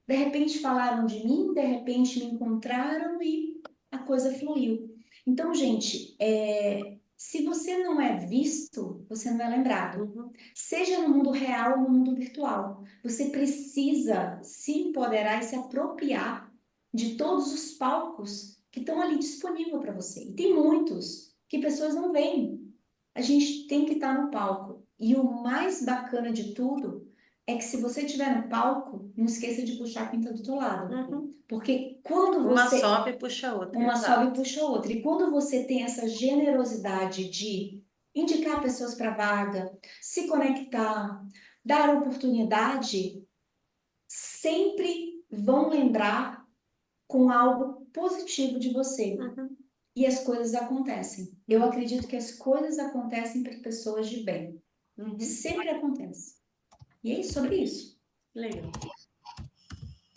De repente falaram de mim, de repente me encontraram e a coisa fluiu. Então, gente, se você não é visto, você não é lembrado. Seja no mundo real ou no mundo virtual. Você precisa se empoderar e se apropriar de todos os palcos que estão ali disponível para você. E tem muitos que pessoas não veem. A gente tem que estar no palco. E o mais bacana de tudo é que se você estiver no palco, não esqueça de puxar quem está do teu lado. Porque quando Uma você... sobe e puxa a outra. Uma sobe e puxa a outra. E quando você tem essa generosidade de indicar pessoas para a vaga, se conectar, dar oportunidade, sempre vão lembrar com algo positivo de você. E as coisas acontecem. Eu acredito que as coisas acontecem para pessoas de bem. Sempre acontece. E é sobre isso. Legal.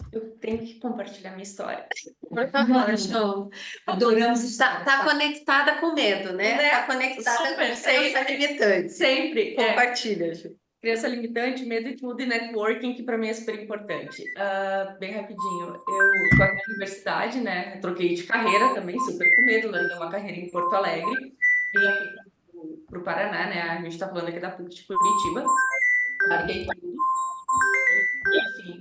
Eu tenho que compartilhar minha história. Por favor, show. Adoramos histórias. Tá conectada com medo, né? Tá conectada Super, com crença limitante. Sempre. Compartilha, Ju. Crença limitante, medo e tudo, e networking, que para mim é super importante. Bem rapidinho, eu tô aqui na universidade, né? Eu troquei de carreira também, super com medo, larguei uma carreira em Porto Alegre, vim aqui pro Paraná, né? A gente tá falando aqui da PUC de Curitiba. larguei tudo, enfim.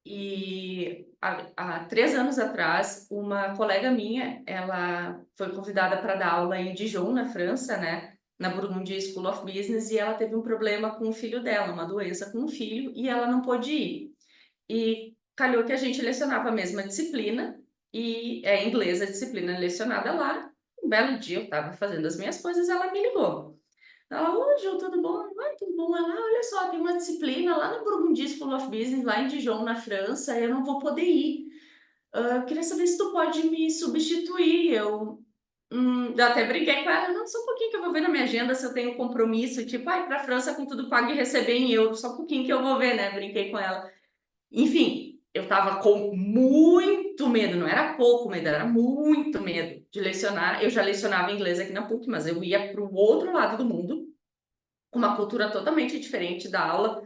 E há 3 anos atrás, uma colega minha, ela foi convidada para dar aula em Dijon, na França, né? Na Burgundy School of Business, e ela teve um problema com o filho dela, uma doença com o filho, e ela não pôde ir. E calhou que a gente lecionava a mesma disciplina, e é inglês a disciplina lecionada lá. Um belo dia eu estava fazendo as minhas coisas, ela me ligou. Ela, oi, Ju, tudo bom? Ai, tudo bom. Ela, olha só, tem uma disciplina lá no Burgundy School of Business, lá em Dijon, na França, eu não vou poder ir. Eu queria saber se tu pode me substituir. Eu até brinquei com ela, não, só um pouquinho que eu vou ver na minha agenda se eu tenho compromisso, tipo, ai, pra França com tudo pago e receber em euros, só um pouquinho que eu vou ver, né? Brinquei com ela. Enfim, eu tava com muito medo, não era pouco medo, era muito medo de lecionar. Eu já lecionava inglês aqui na PUC, mas eu ia para o outro lado do mundo, com uma cultura totalmente diferente da aula.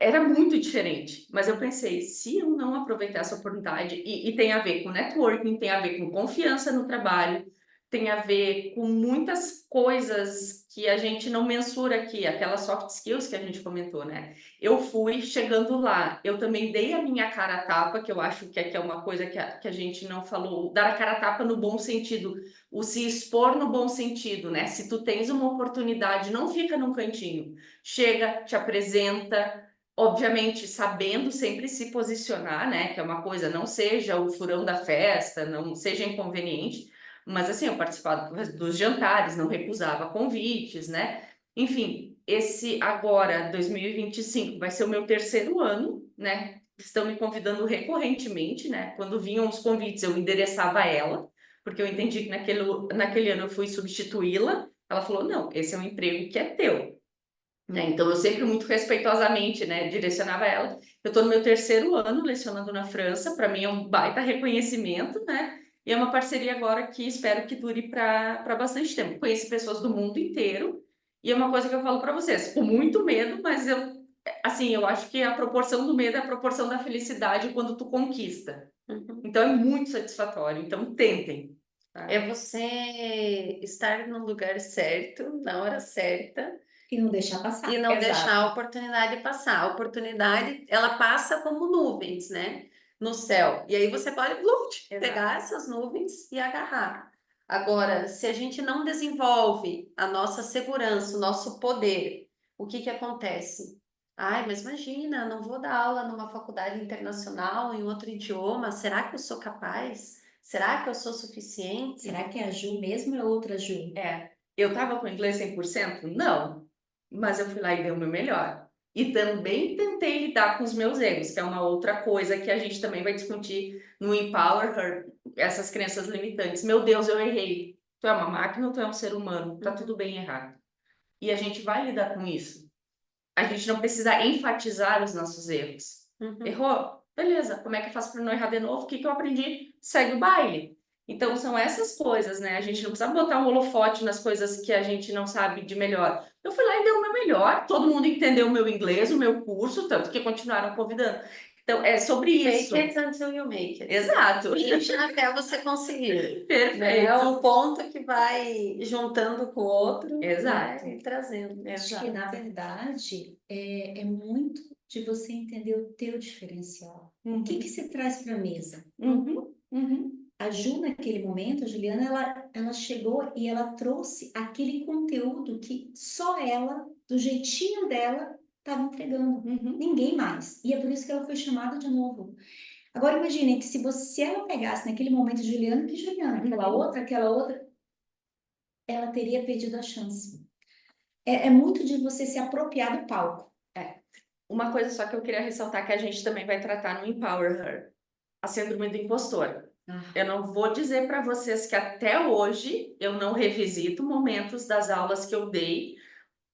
Era muito diferente, mas eu pensei, se eu não aproveitar essa oportunidade, e tem a ver com networking, tem a ver com confiança no trabalho, tem a ver com muitas coisas que a gente não mensura aqui, aquelas soft skills que a gente comentou, né? Eu fui chegando lá, eu também dei a minha cara a tapa, que eu acho que é uma coisa que a gente não falou, dar a cara a tapa no bom sentido, o se expor no bom sentido, né? Se tu tens uma oportunidade, não fica num cantinho, chega, te apresenta, obviamente sabendo sempre se posicionar, né? Que é uma coisa, não seja o furão da festa, não seja inconveniente, mas assim, eu participava dos jantares, não recusava convites, né? Enfim, esse agora, 2025, vai ser o meu terceiro ano, né? Estão me convidando recorrentemente, né? Quando vinham os convites, eu endereçava ela, porque eu entendi que naquele ano eu fui substituí-la. Ela falou: não, esse é um emprego que é teu. Né? Então, eu sempre muito respeitosamente, né, direcionava ela. Eu estou no meu terceiro ano lecionando na França, para mim é um baita reconhecimento, né? E é uma parceria agora que espero que dure para bastante tempo. Conheci pessoas do mundo inteiro e é uma coisa que eu falo para vocês, com muito medo, mas assim, eu acho que a proporção do medo é a proporção da felicidade quando tu conquista. Uhum. Então, é muito satisfatório. Então, tentem. Tá? É você estar no lugar certo, na hora certa, E não deixar passar. e não Exato. deixar a oportunidade passar. A oportunidade, ela passa como nuvens, né? No céu. E aí você pode pegar essas nuvens e agarrar. Agora, se a gente não desenvolve a nossa segurança, o nosso poder, o que que acontece? Ai, mas imagina, não vou dar aula numa faculdade internacional em outro idioma. Será que eu sou capaz? Será que eu sou suficiente? Será que é a Ju mesmo ou é outra Ju? Eu estava com inglês 100%? Não. Mas eu fui lá e dei o meu melhor. E também tentei lidar com os meus erros, que é uma outra coisa que a gente também vai discutir no Empower Her, essas crenças limitantes. Meu Deus, eu errei. Tu é uma máquina ou tu é um ser humano? Tá tudo bem errado. E a gente vai lidar com isso. A gente não precisa enfatizar os nossos erros. Uhum. Errou? Beleza. Como é que eu faço para não errar de novo? O que que eu aprendi? Segue o baile. Então, são essas coisas, né? A gente não precisa botar um holofote nas coisas que a gente não sabe de melhor. Eu fui lá e dei o meu melhor, todo mundo entendeu o meu inglês, o meu curso, tanto que continuaram convidando. Então, é sobre isso. Fake it until you make it. Exato. Finge até você conseguir. Perfeito. Né? É um ponto que vai juntando com o outro, Exato. né? E trazendo. Acho que, na verdade, é muito de você entender o teu diferencial. O que que você traz para a mesa? A Ju, naquele momento, a Juliana, ela chegou e ela trouxe aquele conteúdo que só ela, do jeitinho dela, estava entregando. Ninguém mais. E é por isso que ela foi chamada de novo. Agora, imaginem que se ela pegasse naquele momento Juliana, que Juliana, aquela outra, ela teria perdido a chance. É muito de você se apropriar do palco. Uma coisa só que eu queria ressaltar que a gente também vai tratar no Empower Her, a síndrome do impostor. Eu não vou dizer para vocês que até hoje eu não revisito momentos das aulas que eu dei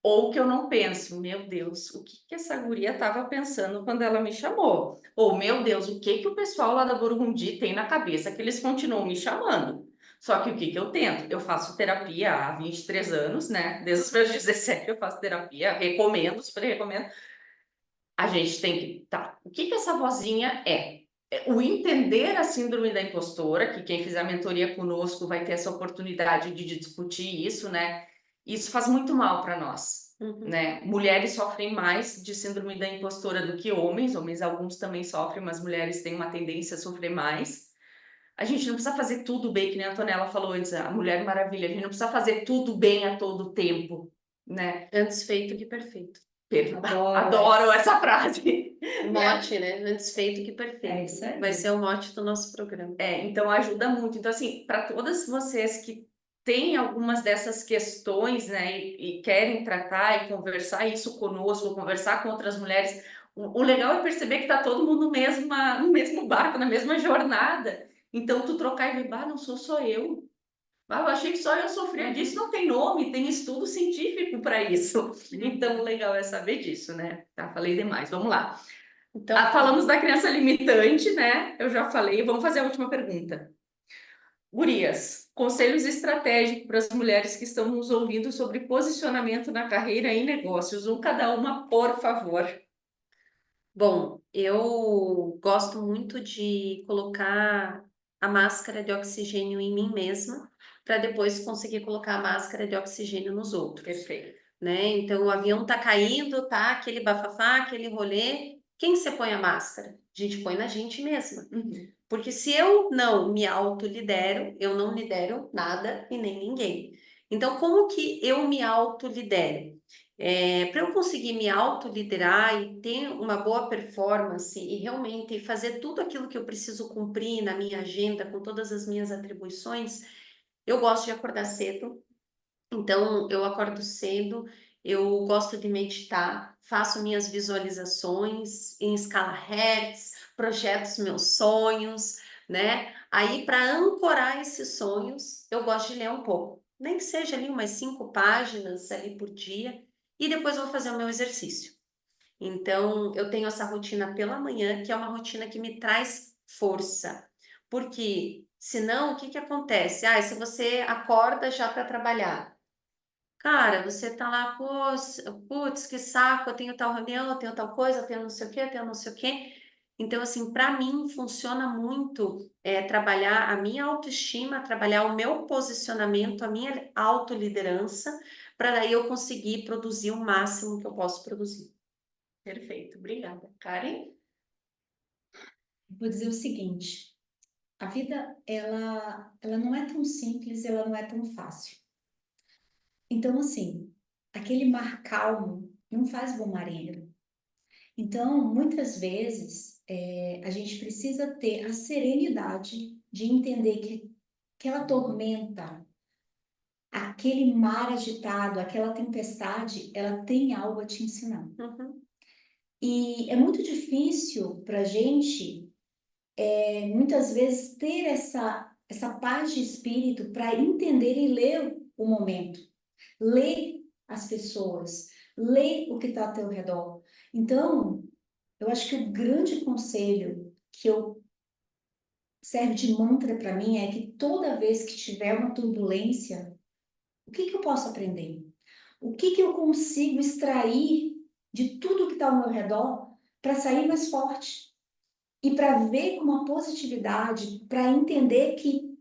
ou que eu não penso, meu Deus, o que que essa guria estava pensando quando ela me chamou? Ou, meu Deus, o que que o pessoal lá da Burgundy tem na cabeça que eles continuam me chamando? Só que o que que eu tento? Eu faço terapia há 23 anos, né? Desde os meus 17 eu faço terapia, recomendo, super recomendo. A gente tem que, tá, o que que essa vozinha é? O entender a síndrome da impostora, que quem fizer a mentoria conosco vai ter essa oportunidade de discutir isso, né? Isso faz muito mal para nós. né? Mulheres sofrem mais de síndrome da impostora do que homens. Homens, alguns também sofrem, mas mulheres têm uma tendência a sofrer mais. A gente não precisa fazer tudo bem, que nem a Antonella falou antes, a Mulher Maravilha. A gente não precisa fazer tudo bem a todo tempo, né? Antes feito que perfeito. Adoro essa frase. Mote, né? Antes feito que É perfeito. isso aí. Vai ser o mote do nosso programa. Então ajuda muito. Então, assim, para todas vocês que têm algumas dessas questões, né, e querem tratar e conversar isso conosco, conversar com outras mulheres, o legal é perceber que está todo mundo no mesmo barco, na mesma jornada. Então, tu trocar e ver, não sou só eu. Eu achei que só eu sofria disso, não tem nome, tem estudo científico para isso. Então, o legal é saber disso, né? Tá, falei demais, vamos lá. Então, Falamos da criança limitante, né? Eu já falei, vamos fazer a última pergunta. Gurias, conselhos estratégicos para as mulheres que estão nos ouvindo sobre posicionamento na carreira e negócios. Cada uma, por favor. bom, eu gosto muito de colocar a máscara de oxigênio em mim mesma, para depois conseguir colocar a máscara de oxigênio nos outros. Perfeito. Né? Então, o avião tá caindo, tá aquele bafafá, aquele rolê. Quem você põe a máscara? A gente põe na gente mesma. Porque se eu não me autolidero, eu não lidero nada e nem ninguém. Então, como que eu me autolidero? Para eu conseguir me autoliderar e ter uma boa performance e realmente fazer tudo aquilo que eu preciso cumprir na minha agenda, com todas as minhas atribuições, eu gosto de acordar cedo. Então, eu acordo cedo, eu gosto de meditar, faço minhas visualizações em escala Hertz, projeto os meus sonhos, né? Aí, para ancorar esses sonhos, eu gosto de ler um pouco, nem que seja ali umas 5 páginas ali por dia, e depois eu vou fazer o meu exercício. Então, eu tenho essa rotina pela manhã, que é uma rotina que me traz força. Porque senão, o que que acontece? Se você acorda já para trabalhar, cara, você tá lá, putz, que saco, eu tenho tal reunião, eu tenho tal coisa, eu tenho não sei o quê, eu tenho não sei o quê. Então, assim, para mim funciona muito trabalhar a minha autoestima, trabalhar o meu posicionamento, a minha autoliderança, para daí eu conseguir produzir o máximo que eu posso produzir. Perfeito, obrigada. Karen? Vou dizer o seguinte, a vida, ela não é tão simples, ela não é tão fácil. Então, assim, aquele mar calmo não faz bom marinheiro. Então, muitas vezes, a gente precisa ter a serenidade de entender que aquela tormenta, aquele mar agitado, aquela tempestade, ela tem algo a te ensinar. E é muito difícil para a gente, muitas vezes, ter essa paz de espírito para entender e ler o momento, ler as pessoas, ler o que está ao teu redor. Então, eu acho que o grande conselho que serve de mantra para mim é que toda vez que tiver uma turbulência, o que eu posso aprender? O que eu consigo extrair de tudo que está ao meu redor para sair mais forte? E para ver com uma positividade, para entender que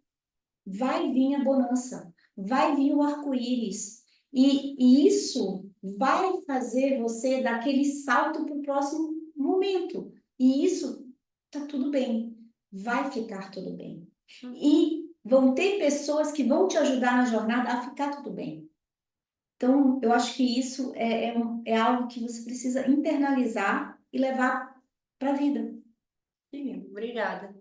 vai vir a bonança, vai vir o arco-íris. E isso vai fazer você dar aquele salto para o próximo momento. E isso tá tudo bem, vai ficar tudo bem. E vão ter pessoas que vão te ajudar na jornada a ficar tudo bem. Então, eu acho que isso é algo que você precisa internalizar e levar para a vida. Sim, obrigada.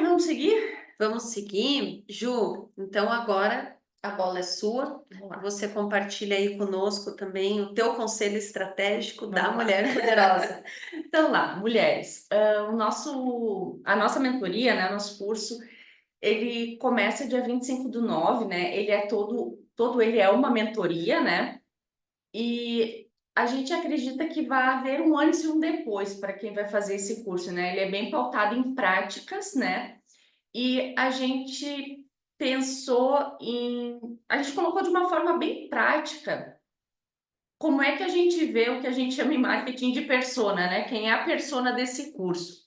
Vamos seguir? Vamos seguir, Ju. Então agora a bola é sua. Você compartilha aí conosco também o teu conselho estratégico da mulher poderosa. Então lá, mulheres, a nossa mentoria, né, nosso curso, ele começa dia 25/9, né? Ele é todo ele é uma mentoria, né? E a gente acredita que vai haver um antes e um depois para quem vai fazer esse curso, né? Ele é bem pautado em práticas, né? E a gente a gente colocou de uma forma bem prática como é que a gente vê o que a gente chama em marketing de persona, né? Quem é a persona desse curso?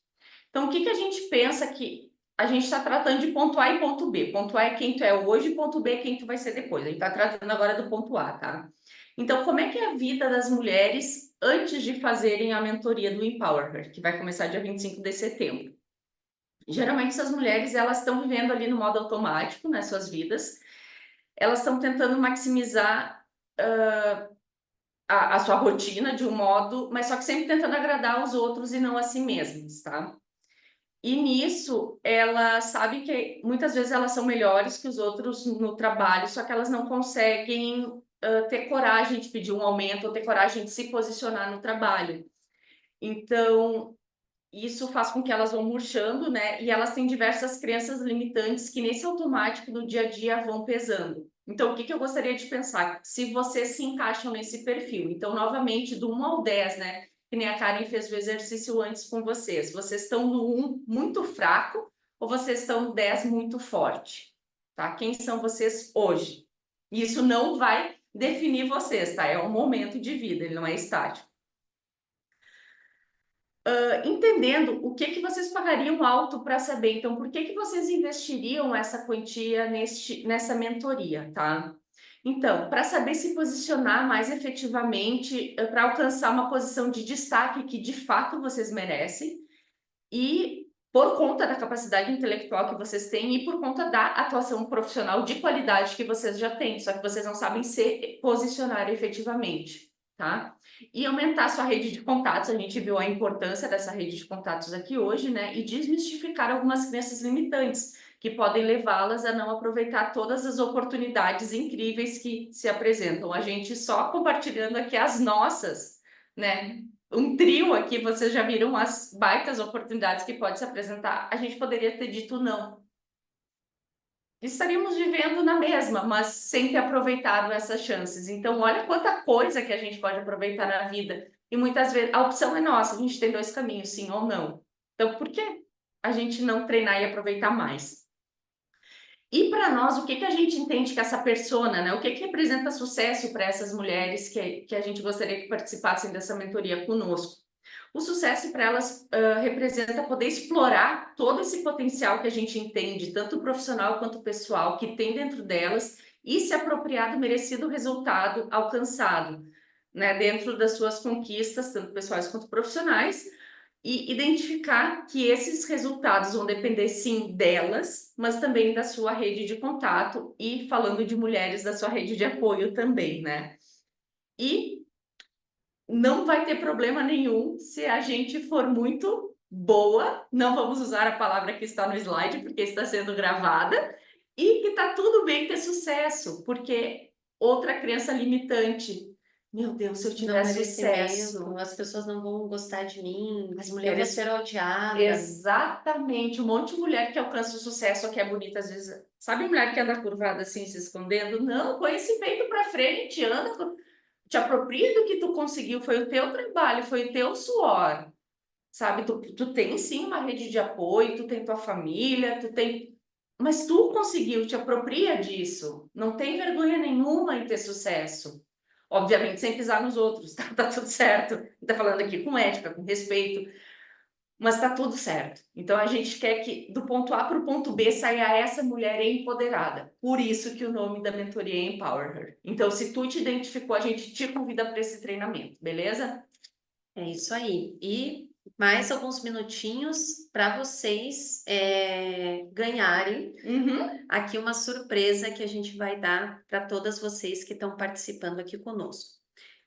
Então, o que a gente pensa que a gente está tratando de ponto A e ponto B. Ponto A é quem tu é hoje, ponto B é quem tu vai ser depois. A gente está tratando agora do ponto A, tá? Então, como é que é a vida das mulheres antes de fazerem a mentoria do Empower Her, que vai começar dia 25 de setembro? Geralmente, essas mulheres, elas estão vivendo ali no modo automático, nas suas vidas. Elas estão tentando maximizar a sua rotina de um modo, mas só que sempre tentando agradar os outros e não a si mesmas, tá? E nisso, elas sabem que muitas vezes elas são melhores que os outros no trabalho, só que elas não conseguem ter coragem de pedir um aumento ou ter coragem de se posicionar no trabalho. Então, isso faz com que elas vão murchando, né? E elas têm diversas crenças limitantes que nesse automático do dia a dia vão pesando. Então, o que eu gostaria de pensar? Se vocês se encaixam nesse perfil. Então, novamente, do 1 ao 10, né? Que nem a Karen fez o exercício antes com vocês. Vocês estão no 1 muito fraco ou vocês estão no 10 muito forte? Tá? Quem são vocês hoje? Isso não vai definir vocês, tá? É um momento de vida, ele não é estático. Entendendo o que vocês pagariam alto para saber, então, por que vocês investiriam essa quantia nessa mentoria, tá? Então, para saber se posicionar mais efetivamente, para alcançar uma posição de destaque que de fato vocês merecem, e por conta da capacidade intelectual que vocês têm e por conta da atuação profissional de qualidade que vocês já têm, só que vocês não sabem se posicionar efetivamente, tá? E aumentar sua rede de contatos, a gente viu a importância dessa rede de contatos aqui hoje, né? E desmistificar algumas crenças limitantes que podem levá-las a não aproveitar todas as oportunidades incríveis que se apresentam. A gente só compartilhando aqui as nossas, né? Um trio aqui, vocês já viram as baitas oportunidades que pode se apresentar, a gente poderia ter dito não. Estaríamos vivendo na mesma, mas sem ter aproveitado essas chances. Então, olha quanta coisa que a gente pode aproveitar na vida. E muitas vezes a opção é nossa, a gente tem dois caminhos, sim ou não. Então, por que a gente não treinar e aproveitar mais? E para nós, o que a gente entende que essa persona, né? O que representa sucesso para essas mulheres que a gente gostaria que participassem dessa mentoria conosco? O sucesso para elas representa poder explorar todo esse potencial que a gente entende, tanto profissional quanto pessoal, que tem dentro delas e se apropriar do merecido resultado alcançado, né? Dentro das suas conquistas, tanto pessoais quanto profissionais, e identificar que esses resultados vão depender sim delas, mas também da sua rede de contato e falando de mulheres da sua rede de apoio também, né? E não vai ter problema nenhum se a gente for muito boa, não vamos usar a palavra que está no slide porque está sendo gravada, e que tá tudo bem ter sucesso, porque outra crença limitante. Meu Deus, se eu Não tiver merecimento, sucesso, as pessoas não vão gostar de mim, as eu vou mulheres ser odiada. exatamente, um monte de mulher que alcança o sucesso, que é bonita, às vezes. Sabe mulher que anda curvada assim, se escondendo? Não, põe esse peito pra frente, anda, te apropria do que tu conseguiu, foi o teu trabalho, foi o teu suor, sabe? Tu tem sim uma rede de apoio, tu tem tua família, tu tem. Mas tu conseguiu, te apropria disso. Não tem vergonha nenhuma em ter sucesso. Obviamente, sem pisar nos outros, tá? Tá tudo certo. Tá falando aqui com ética, com respeito. Mas tá tudo certo. Então a gente quer que do ponto A para o ponto B saia essa mulher empoderada. Por isso que o nome da mentoria é Empower Her. Então, se tu te identificou, a gente te convida para esse treinamento, beleza? É isso aí. E mais alguns minutinhos para vocês ganharem Uhum. aqui uma surpresa que a gente vai dar para todas vocês que estão participando aqui conosco.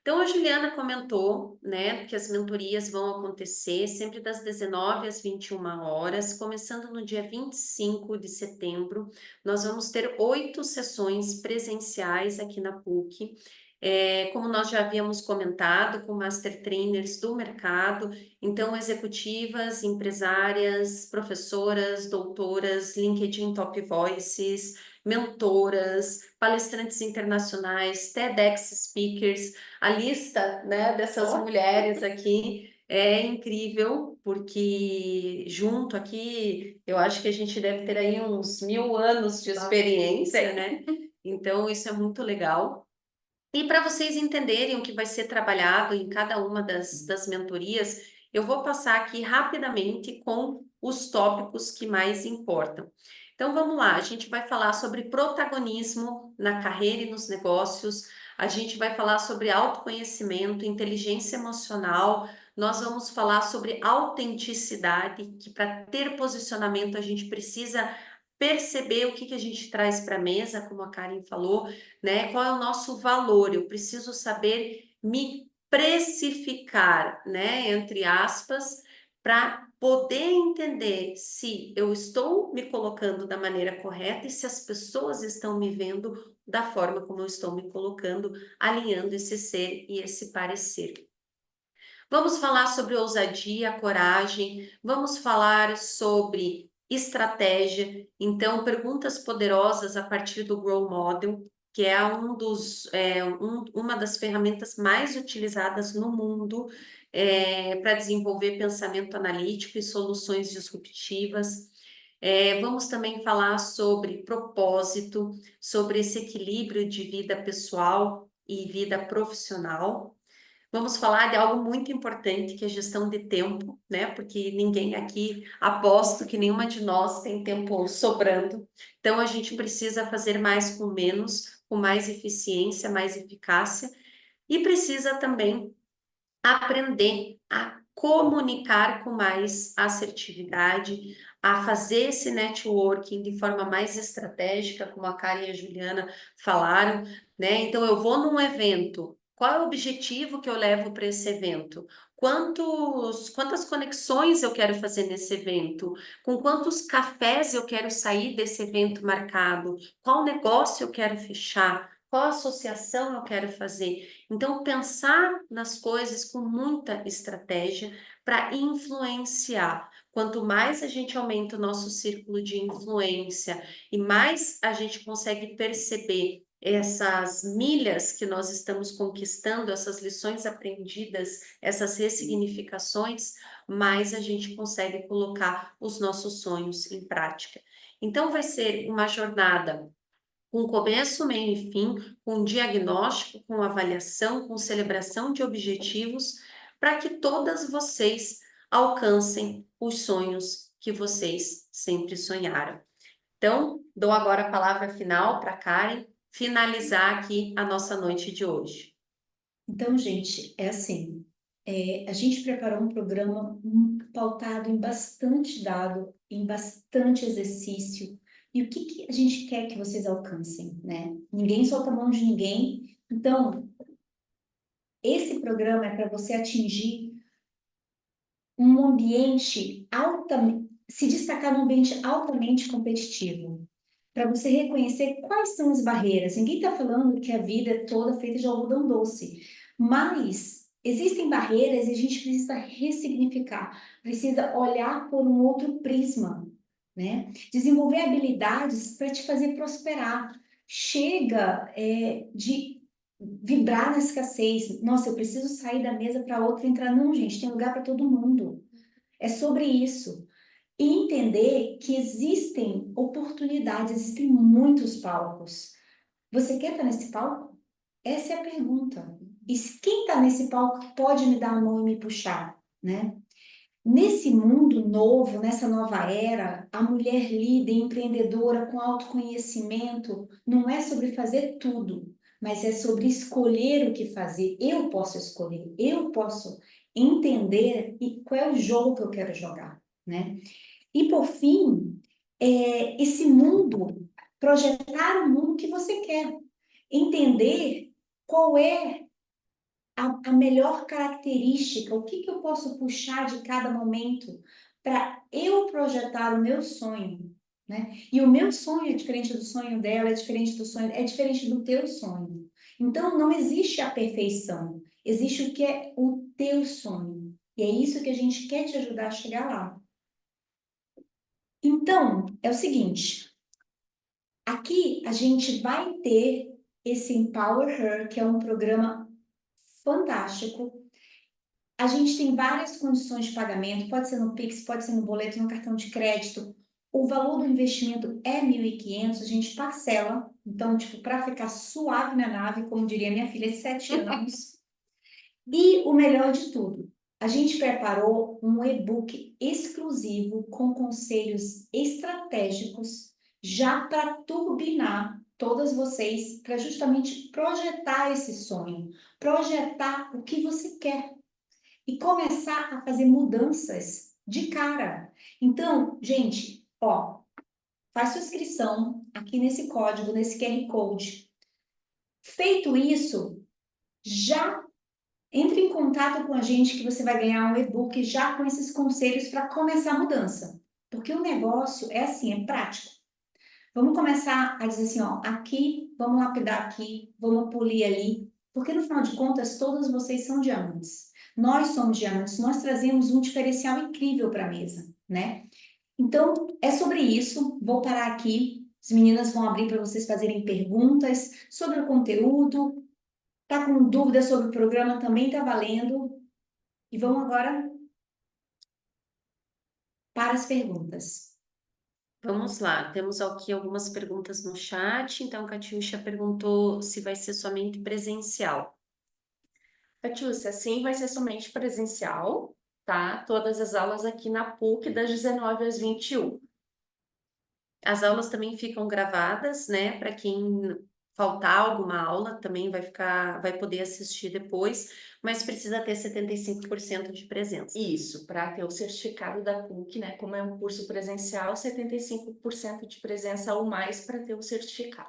Então, a Juliana comentou, né, que as mentorias vão acontecer sempre das 19 às 21 horas, começando no dia 25 de setembro. Nós vamos ter 8 sessões presenciais aqui na PUC. Como nós já havíamos comentado, com master trainers do mercado, então executivas, empresárias, professoras, doutoras, LinkedIn Top Voices, mentoras, palestrantes internacionais, TEDx speakers. A lista, né, dessas mulheres aqui é incrível, porque junto aqui, eu acho que a gente deve ter aí uns 1000 anos de experiência, né? Então, isso é muito legal. E para vocês entenderem o que vai ser trabalhado em cada uma das mentorias, eu vou passar aqui rapidamente com os tópicos que mais importam. Então vamos lá, a gente vai falar sobre protagonismo na carreira e nos negócios, a gente vai falar sobre autoconhecimento, inteligência emocional, nós vamos falar sobre autenticidade, que para ter posicionamento a gente precisa perceber o que a gente traz para a mesa, como a Karen falou, né? Qual é o nosso valor? Eu preciso saber me precificar, né? Entre aspas, para poder entender se eu estou me colocando da maneira correta e se as pessoas estão me vendo da forma como eu estou me colocando, alinhando esse ser e esse parecer. Vamos falar sobre ousadia, coragem, vamos falar sobre estratégia, então perguntas poderosas a partir do Grow Model, que é uma das ferramentas mais utilizadas no mundo para desenvolver pensamento analítico e soluções disruptivas. Vamos também falar sobre propósito, sobre esse equilíbrio de vida pessoal e vida profissional. Vamos falar de algo muito importante, que é a gestão de tempo, né? Porque ninguém aqui, aposto que nenhuma de nós tem tempo sobrando. Então, a gente precisa fazer mais com menos, com mais eficiência, mais eficácia. E precisa também aprender a comunicar com mais assertividade, a fazer esse networking de forma mais estratégica, como a Karen e a Juliana falaram, né? Então, eu vou num evento, qual é o objetivo que eu levo para esse evento? Quantas conexões eu quero fazer nesse evento? Com quantos cafés eu quero sair desse evento marcado? Qual negócio eu quero fechar? Qual associação eu quero fazer? Então, pensar nas coisas com muita estratégia para influenciar. Quanto mais a gente aumenta o nosso círculo de influência e mais a gente consegue perceber essas milhas que nós estamos conquistando, essas lições aprendidas, essas ressignificações, mais a gente consegue colocar os nossos sonhos em prática. Então, vai ser uma jornada com começo, meio e fim, com diagnóstico, com avaliação, com celebração de objetivos, para que todas vocês alcancem os sonhos que vocês sempre sonharam. Então, dou agora a palavra final para a Karen finalizar aqui a nossa noite de hoje. Então, gente, é assim, a gente preparou um programa pautado em bastante dado, em bastante exercício, e o que a gente quer que vocês alcancem, né? Ninguém solta a mão de ninguém, então, esse programa é para você atingir um ambiente altamente, se destacar num ambiente altamente competitivo, para você reconhecer quais são as barreiras. Ninguém está falando que a vida é toda feita de algodão doce, mas existem barreiras e a gente precisa ressignificar, precisa olhar por um outro prisma, né? Desenvolver habilidades para te fazer prosperar. Chega de vibrar na escassez. Nossa, eu preciso sair da mesa para outra entrar. Não, gente, tem lugar para todo mundo. É sobre isso. E entender que existem oportunidades, existem muitos palcos. Você quer estar nesse palco? Essa é a pergunta. E quem está nesse palco pode me dar a mão e me puxar, né? Nesse mundo novo, nessa nova era, a mulher líder, empreendedora com autoconhecimento, não é sobre fazer tudo, mas é sobre escolher o que fazer. Eu posso escolher, eu posso entender qual é o jogo que eu quero jogar, né? E por fim, esse mundo, projetar o mundo que você quer, entender qual é a melhor característica, o que eu posso puxar de cada momento para eu projetar o meu sonho, né? E o meu sonho é diferente do sonho dela, é diferente do sonho, é diferente do teu sonho. Então, não existe a perfeição, existe o que é o teu sonho. E é isso que a gente quer te ajudar a chegar lá. Então, é o seguinte, aqui a gente vai ter esse Empower Her, que é um programa fantástico. A gente tem várias condições de pagamento, pode ser no Pix, pode ser no boleto, no cartão de crédito. O valor do investimento é 1.500, a gente parcela. Então, tipo, para ficar suave na nave, como diria minha filha de 7 anos. E o melhor de tudo, A gente preparou um e-book exclusivo com conselhos estratégicos já para turbinar todas vocês, para justamente projetar esse sonho, projetar o que você quer e começar a fazer mudanças de cara. Então, gente, ó, faz sua inscrição aqui nesse código, nesse QR Code. Feito isso, já entre em contato com a gente que você vai ganhar um e-book já com esses conselhos para começar a mudança. Porque o negócio é assim, é prático. Vamos começar a dizer assim, ó, aqui, vamos lapidar aqui, vamos polir ali, porque no final de contas todos vocês são diamantes. Nós somos diamantes, nós trazemos um diferencial incrível para a mesa, né? Então, é sobre isso. Vou parar aqui. As meninas vão abrir para vocês fazerem perguntas sobre o conteúdo. Tá com dúvida sobre o programa? Também tá valendo. E vamos agora para as perguntas. Vamos lá, temos aqui algumas perguntas no chat. Então, a Catiúcia perguntou se vai ser somente presencial. Catiúcia, sim, vai ser somente presencial, tá? Todas as aulas aqui na PUC, das 19 às 21. As aulas também ficam gravadas, né? Para quem faltar alguma aula, também vai poder assistir depois, mas precisa ter 75% de presença. Isso, para ter o certificado da PUC, né? Como é um curso presencial, 75% de presença ou mais para ter o certificado.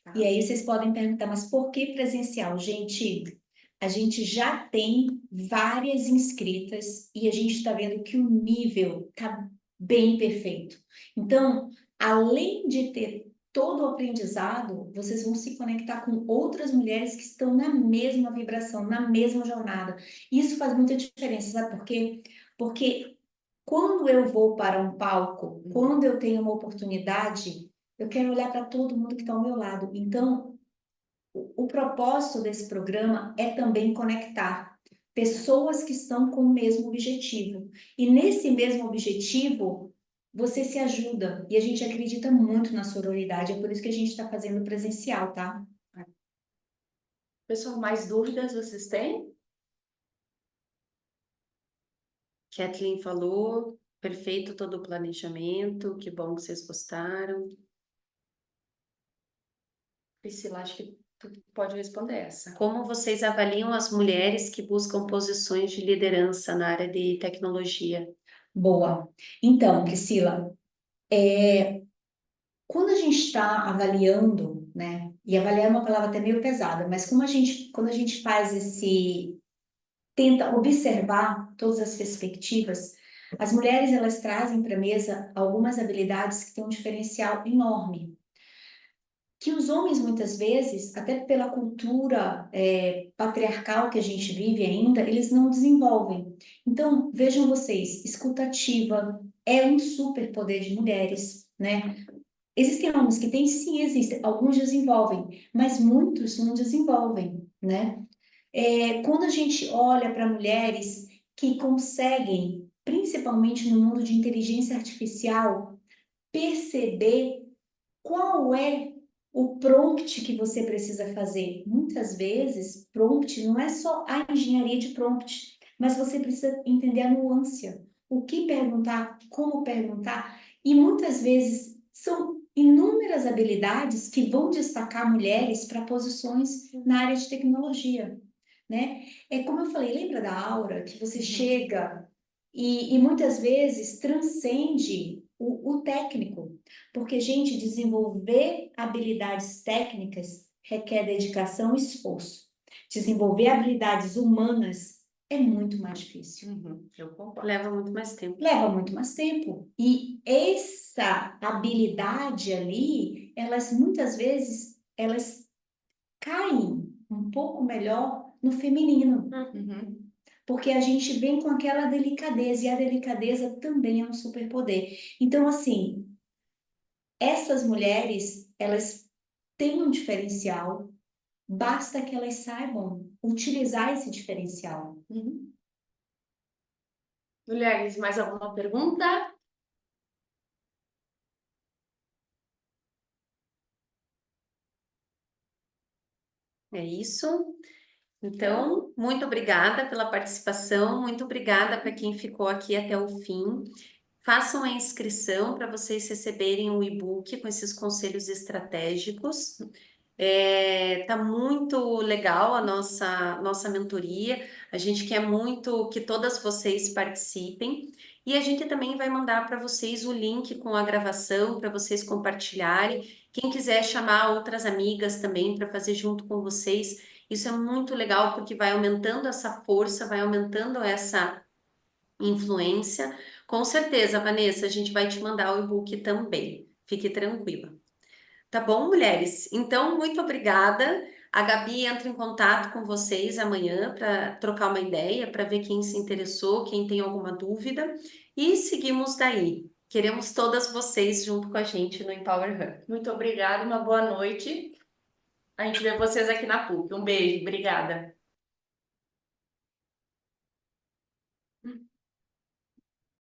Tá? E aí vocês podem perguntar, mas por que presencial? Gente, a gente já tem várias inscritas e a gente está vendo que o nível tá bem perfeito. Então, além de ter todo o aprendizado, vocês vão se conectar com outras mulheres que estão na mesma vibração, na mesma jornada. Isso faz muita diferença, sabe por quê? Porque quando eu vou para um palco, quando eu tenho uma oportunidade, eu quero olhar para todo mundo que está ao meu lado. Então, o propósito desse programa é também conectar pessoas que estão com o mesmo objetivo. E nesse mesmo objetivo, você se ajuda. E a gente acredita muito na sororidade. É por isso que a gente está fazendo presencial, tá? Pessoal, mais dúvidas vocês têm? Kathleen falou, perfeito todo o planejamento, que bom que vocês gostaram. Priscila, acho que tu pode responder essa. Como vocês avaliam as mulheres que buscam posições de liderança na área de tecnologia? Boa. Então, Priscila, quando a gente está avaliando, né? E avaliar é uma palavra até meio pesada, mas quando a gente faz tenta observar todas as perspectivas, as mulheres elas trazem para a mesa algumas habilidades que têm um diferencial enorme, que os homens muitas vezes, até pela cultura patriarcal que a gente vive ainda, eles não desenvolvem. Então vejam vocês, escutativa é um superpoder de mulheres, né? Existem homens que têm, sim, existem, alguns desenvolvem, mas muitos não desenvolvem, né? Quando a gente olha para mulheres que conseguem, principalmente no mundo de inteligência artificial, perceber qual é o prompt que você precisa fazer. Muitas vezes, prompt não é só a engenharia de prompt, mas você precisa entender a nuance, o que perguntar, como perguntar, e muitas vezes são inúmeras habilidades que vão destacar mulheres para posições na área de tecnologia, né? É como eu falei, lembra da aura que você chega e muitas vezes transcende o técnico, porque, gente, desenvolver habilidades técnicas requer dedicação e esforço. Desenvolver habilidades humanas é muito mais difícil. Eu concordo. Leva muito mais tempo. Leva muito mais tempo. E essa habilidade ali, elas muitas vezes, elas caem um pouco melhor no feminino. Porque a gente vem com aquela delicadeza, e a delicadeza também é um superpoder. Então, assim, essas mulheres, elas têm um diferencial, basta que elas saibam utilizar esse diferencial. Mulheres, mais alguma pergunta? É isso. Então, muito obrigada pela participação, muito obrigada para quem ficou aqui até o fim. Façam a inscrição para vocês receberem o e-book com esses conselhos estratégicos. Tá muito legal a nossa mentoria. A gente quer muito que todas vocês participem. E a gente também vai mandar para vocês o link com a gravação para vocês compartilharem. Quem quiser chamar outras amigas também para fazer junto com vocês, isso é muito legal porque vai aumentando essa força, vai aumentando essa influência. Com certeza, Vanessa, a gente vai te mandar o e-book também. Fique tranquila. Tá bom, mulheres? Então, muito obrigada. A Gabi entra em contato com vocês amanhã para trocar uma ideia, para ver quem se interessou, quem tem alguma dúvida. E seguimos daí. Queremos todas vocês junto com a gente no Empower Her. Muito obrigada, uma boa noite. A gente vê vocês aqui na PUC. Um beijo, obrigada.